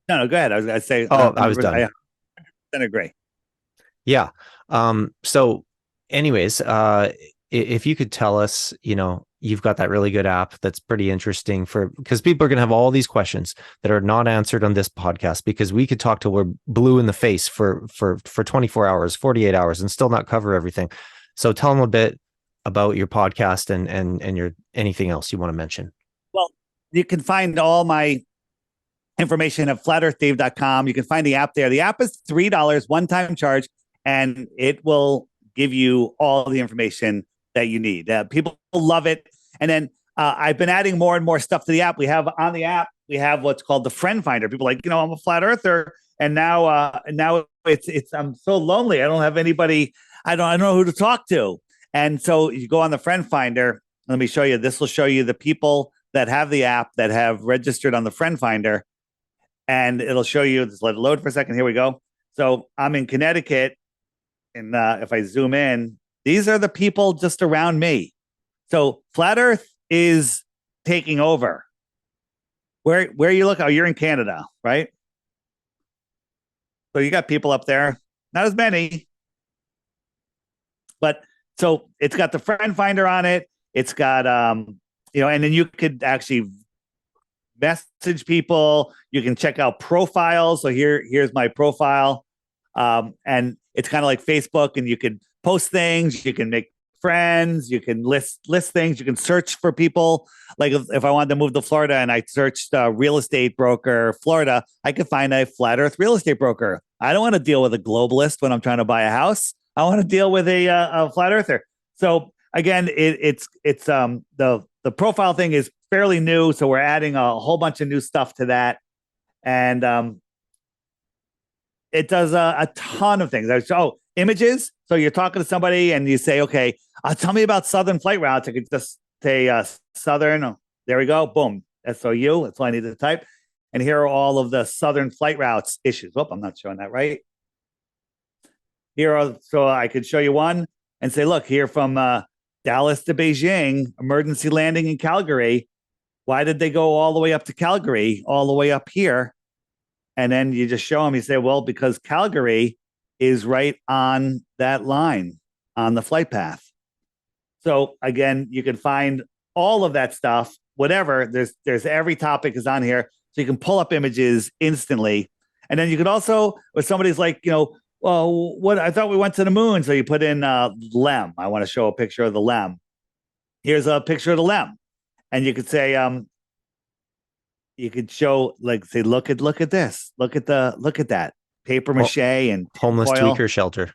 No, go ahead. I was going to say. Oh, I was done. I agree. Yeah. So anyways, if you could tell us, you've got that really good app that's pretty interesting, because people are going to have all these questions that are not answered on this podcast, because we could talk till we're blue in the face for 24 hours, 48 hours, and still not cover everything. So tell them a bit about your podcast and your anything else you want to mention. Well, you can find all my information at flatearthdave.com. You can find the app there. The app is $3 one-time charge, and it will give you all the information that you need. People love it. And then I've been adding more and more stuff to the app. We have on the app, we have what's called the friend finder. People are like, I'm a flat earther, and now it's I'm so lonely. I don't have anybody. I don't know who to talk to. And so you go on the friend finder. Let me show you. This will show you the people that have the app that have registered on the friend finder, and it'll show you. Just let it load for a second. Here we go. So I'm in Connecticut, and if I zoom in, these are the people just around me. So Flat Earth is taking over. Where you look? Oh, you're in Canada, right? So you got people up there. Not as many, but so it's got the friend finder on it. It's got and then you could actually message people. You can check out profiles. So here's my profile, and it's kind of like Facebook, and you could post things. You can make friends. You can list things. You can search for people. Like if I wanted to move to Florida and I searched real estate broker Florida, I could find a flat Earth real estate broker. I don't want to deal with a globalist when I'm trying to buy a house. I want to deal with a flat earther. So again, it's the profile thing is fairly new. So we're adding a whole bunch of new stuff to that, and it does a ton of things. Images. So you're talking to somebody and you say, okay, tell me about Southern flight routes. I could just say Southern. Oh, there we go. Boom. SOU. That's all I need to type. And here are all of the Southern flight routes issues. Oh, I'm not showing that right. So I could show you one and say, look, here from Dallas to Beijing, emergency landing in Calgary. Why did they go all the way up to Calgary, all the way up here? And then you just show them, you say, well, because Calgary is right on that line on the flight path. So again, you can find all of that stuff, whatever. There's every topic is on here. So you can pull up images instantly. And then you could also, if somebody's like, well, what I thought we went to the moon. So you put in LEM. I want to show a picture of the LEM. Here's a picture of the LEM. And you could say, you could show, like, say, look at this. Look at that. Paper mache and homeless tweaker shelter.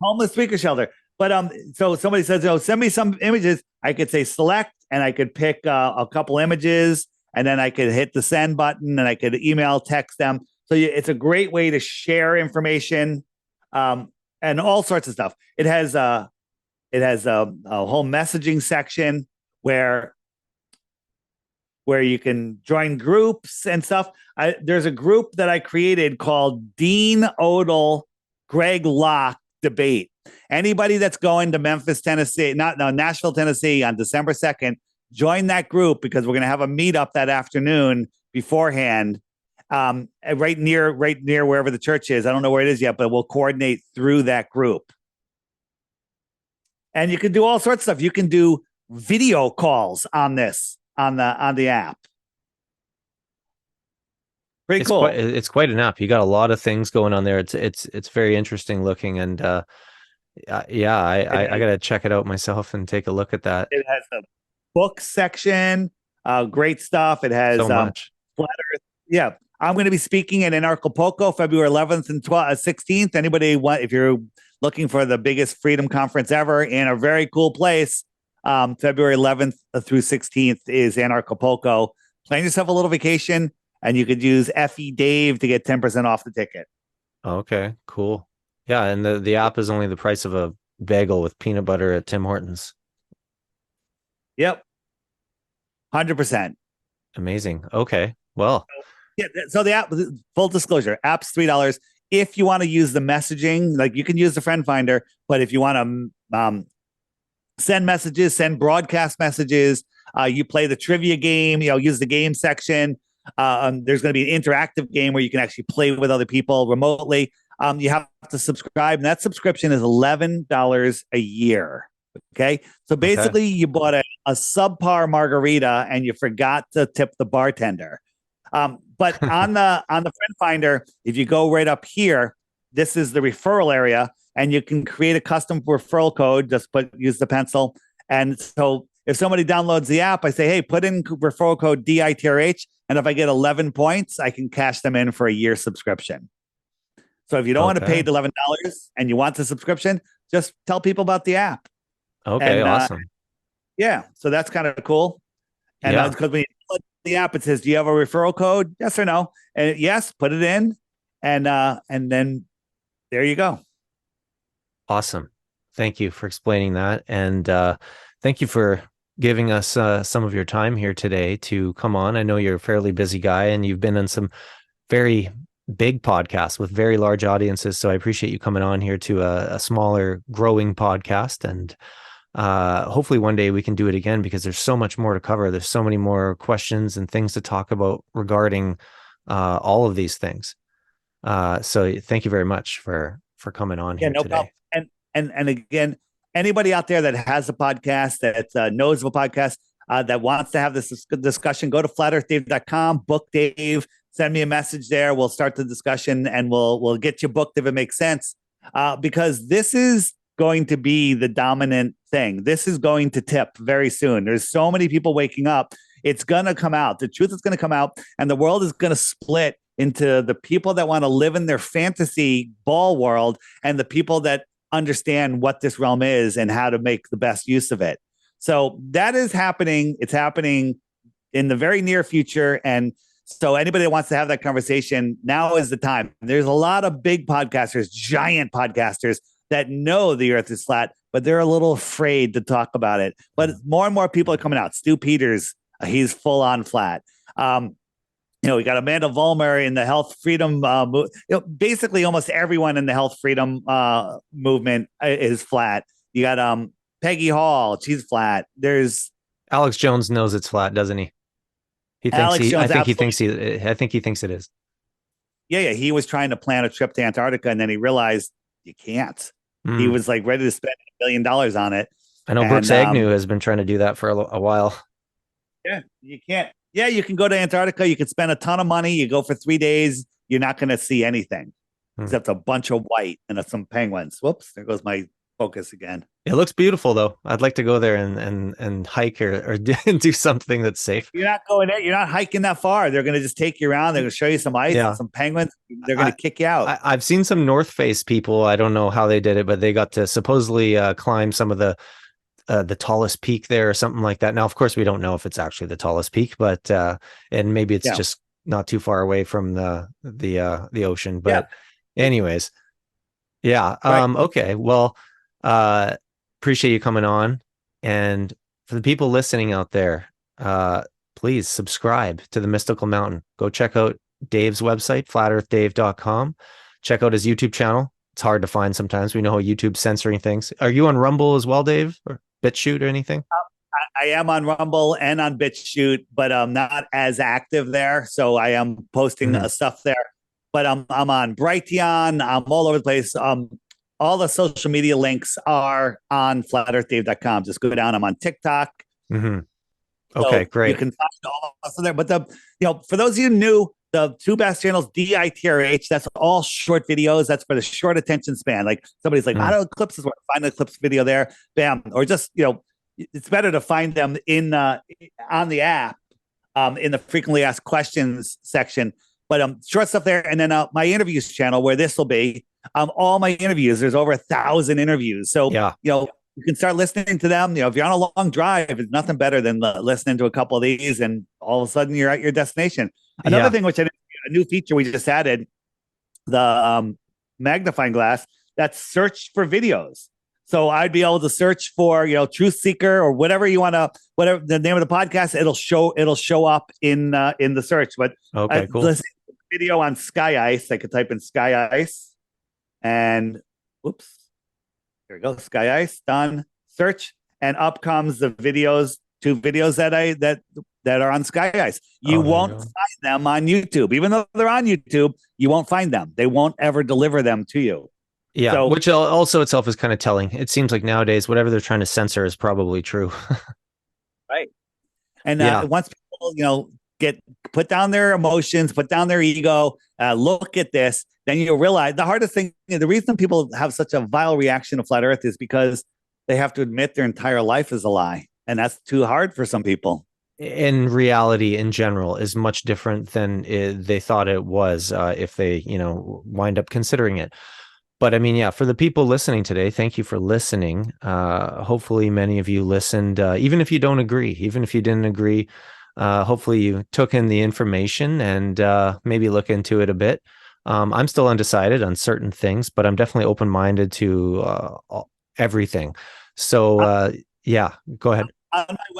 Homeless tweaker shelter. But so somebody says, send me some images. I could say select, and I could pick a couple images, and then I could hit the send button, and I could email, text them. So it's a great way to share information, and all sorts of stuff. It has a whole messaging section where you can join groups and stuff. There's a group that I created called Dean Odell Greg Locke Debate. Anybody that's going to Memphis, Tennessee, Nashville, Tennessee on December 2nd, join that group, because we're going to have a meetup that afternoon beforehand, right near wherever the church is. I don't know where it is yet, but we'll coordinate through that group. And you can do all sorts of stuff. You can do video calls on this, on the app. Pretty cool. It's quite an app. You got a lot of things going on there. It's very interesting looking, and yeah, I gotta check it out myself and take a look at that. It has a book section, great stuff. It has so much. Flat Earth. Yeah, I'm going to be speaking in Acapulco, February 11th and 16th. Anybody if you're looking for the biggest freedom conference ever in a very cool place, February 11th through 16th is Acapulco. Plan yourself a little vacation, and you could use FE Dave to get 10% off the ticket. Okay, cool. Yeah, and the app is only the price of a bagel with peanut butter at Tim Hortons. Yep. 100%. Amazing. Okay. Well, yeah. So the app, full disclosure, app's $3. If you want to use the messaging, like, you can use the friend finder, but if you want to send messages, send broadcast messages, you play the trivia game, use the game section. There's going to be an interactive game where you can actually play with other people remotely. You have to subscribe, and that subscription is $11 a year. Okay. So basically, you bought a subpar margarita and you forgot to tip the bartender. But on the friend finder, if you go right up here, this is the referral area, and you can create a custom referral code. Just use the pencil. And so if somebody downloads the app, I say, hey, put in referral code DITRH. And if I get 11 points, I can cash them in for a year subscription. So if you don't want to pay the $11 and you want the subscription, just tell people about the app. Okay, and, awesome. Yeah, so that's kind of cool. And because when you put the app, it says, do you have a referral code? Yes or no? And yes, put it in. And then there you go. Awesome. Thank you for explaining that. And thank you for giving us some of your time here today to come on. I know you're a fairly busy guy, and you've been on some very big podcasts with very large audiences. So I appreciate you coming on here to a smaller, growing podcast. And hopefully one day we can do it again, because there's so much more to cover. There's so many more questions and things to talk about regarding all of these things. So thank you very much for coming on here today. Problem. And again, anybody out there that has a podcast, that knows of a podcast, that wants to have this discussion, go to flatearthdave.com, book Dave, send me a message there. We'll start the discussion, and we'll get you booked if it makes sense. Because this is going to be the dominant thing. This is going to tip very soon. There's so many people waking up. It's going to come out. The truth is going to come out, and the world is going to split into the people that want to live in their fantasy ball world and the people that understand what this realm is and how to make the best use of it. So that is happening. It's happening in the very near future. And so anybody that wants to have that conversation, now is the time. There's a lot of big podcasters, giant podcasters that know the earth is flat, but they're a little afraid to talk about it. But more and more people are coming out. Stu Peters, he's full on flat. We got Amanda Vollmer in the health freedom basically almost everyone in the health freedom movement is flat. You got Peggy Hall, she's flat. There's Alex Jones knows it's flat, doesn't he? I think he thinks it is. Yeah. He was trying to plan a trip to Antarctica, and then he realized you can't. He was like ready to spend $1 billion on it. I know Brooks Agnew has been trying to do that for a while. Yeah, you can't. Yeah, you can go to Antarctica. You can spend a ton of money. You go for 3 days. You're not going to see anything except a bunch of white and some penguins. Whoops, there goes my focus again. It looks beautiful, though. I'd like to go there and hike or do something that's safe. You're not going there. You're not hiking that far. They're going to just take you around. They're going to show you some ice, and some penguins. They're going to kick you out. I've seen some North Face people. I don't know how they did it, but they got to supposedly climb some of the the tallest peak there or something like that. Now, of course, we don't know if it's actually the tallest peak, but and maybe it's just not too far away from the ocean. But anyways, yeah. Okay. Well, appreciate you coming on. And for the people listening out there, please subscribe to the Mystical Mountain. Go check out Dave's website, flatearthdave.com. Check out his YouTube channel. It's hard to find sometimes. We know how YouTube's censoring things. Are you on Rumble as well, Dave, or BitChute or anything? I am on Rumble and on BitChute, but I'm not as active there. So I am posting stuff there. But I'm on Brighteon. I'm all over the place. All the social media links are on flatearthdave.com. Just go down. I'm on TikTok. Okay, great. You can find all of us there. But for those of you new, the two best channels, DITRH, that's all short videos. That's for the short attention span. Like somebody's like, I don't know, Eclipse is where find the Eclipse video there. Bam. Or just, it's better to find them on the app, in the frequently asked questions section. But short stuff there. And then my interviews channel, where this will be, all my interviews. There's over 1,000 interviews. So, you can start listening to them. If you're on a long drive, it's nothing better than listening to a couple of these, and all of a sudden you're at your destination. Another thing, which a new feature we just added, the magnifying glass, that's search for videos. So I'd be able to search for, Truth Seeker or whatever you want to, whatever the name of the podcast, it'll show up in the search. But okay, cool. Listen to the video on Sky Ice. I could type in Sky Ice, and whoops. There we go. Sky Ice, done. Search, and up comes the videos, 2 videos that are on Sky Ice. You won't find them on YouTube. Even though they're on YouTube, you won't find them. They won't ever deliver them to you. Yeah, so, which also itself is kind of telling. It seems like nowadays, whatever they're trying to censor is probably true. Right. And once people, put down their emotions, put down their ego, look at this, then you'll realize the hardest thing, the reason people have such a vile reaction to flat Earth is because they have to admit their entire life is a lie. And that's too hard for some people. In reality, in general, is much different than they thought it was, if they, wind up considering it. But I mean, for the people listening today, thank you for listening. Hopefully many of you listened, even if you don't agree, even if you didn't agree. Hopefully you took in the information and maybe look into it a bit. I'm still undecided on certain things, but I'm definitely open-minded to everything. So go ahead.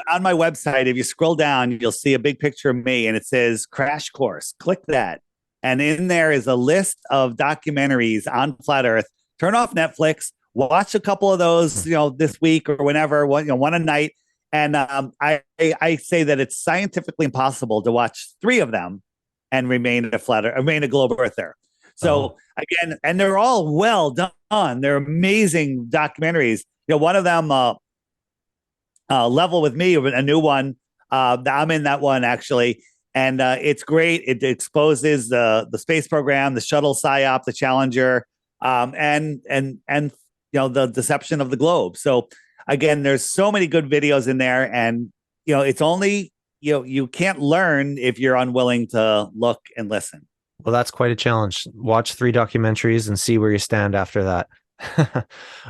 On my website, if you scroll down, you'll see a big picture of me, and it says Crash Course. Click that. And in there is a list of documentaries on flat Earth. Turn off Netflix, watch a couple of those, this week or whenever, one a night. And I say that it's scientifically impossible to watch 3 of them and remain a globe earther. So again, and they're all well done. They're amazing documentaries. One of them, Level with Me, a new one. I'm in that one actually, and it's great. It exposes the space program, the shuttle PSYOP, the Challenger, and the deception of the globe. So again, there's so many good videos in there, and it's only you can't learn if you're unwilling to look and listen. Well, that's quite a challenge. Watch 3 documentaries and see where you stand after that.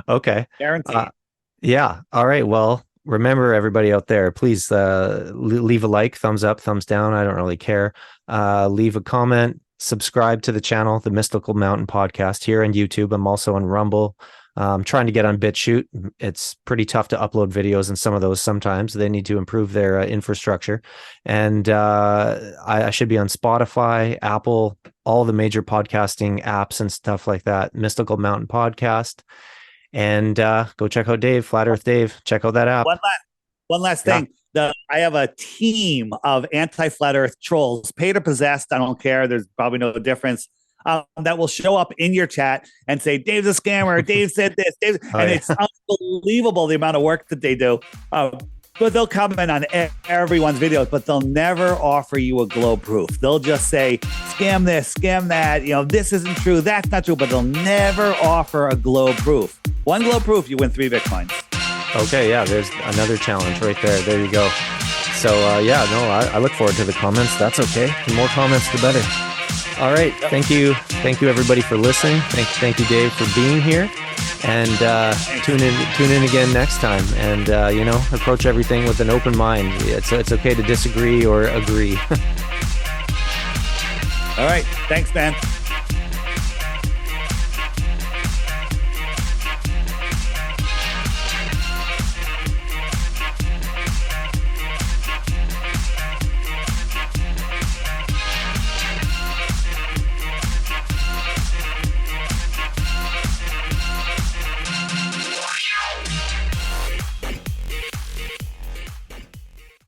Okay. Guaranteed. Yeah. All right. Well, remember, everybody out there, please leave a like, thumbs up, thumbs down. I don't really care. Leave a comment, subscribe to the channel, the Mystical Mountain Podcast, here on YouTube. I'm also on Rumble. I'm trying to get on BitChute. It's pretty tough to upload videos in some of those sometimes. They need to improve their infrastructure. And I should be on Spotify, Apple, all the major podcasting apps and stuff like that. Mystical Mountain Podcast. And go check out Dave, Flat Earth Dave. Check out that app. One last thing. I have a team of anti-flat Earth trolls, paid or possessed. I don't care. There's probably no difference. That will show up in your chat and say, Dave's a scammer. Dave said this. It's unbelievable the amount of work that they do. But they'll comment on everyone's videos, but they'll never offer you a globe proof. They'll just say, scam this, scam that. This isn't true. That's not true. But they'll never offer a globe proof. 1 globe proof, you win 3 Bitcoins. Okay, yeah, there's another challenge right there. There you go. So, I look forward to the comments. That's okay. The more comments, the better. All right. Thank you. Thank you, everybody, for listening. Thank you, Dave, for being here. And tune in again next time. And approach everything with an open mind. It's okay to disagree or agree. All right. Thanks, man.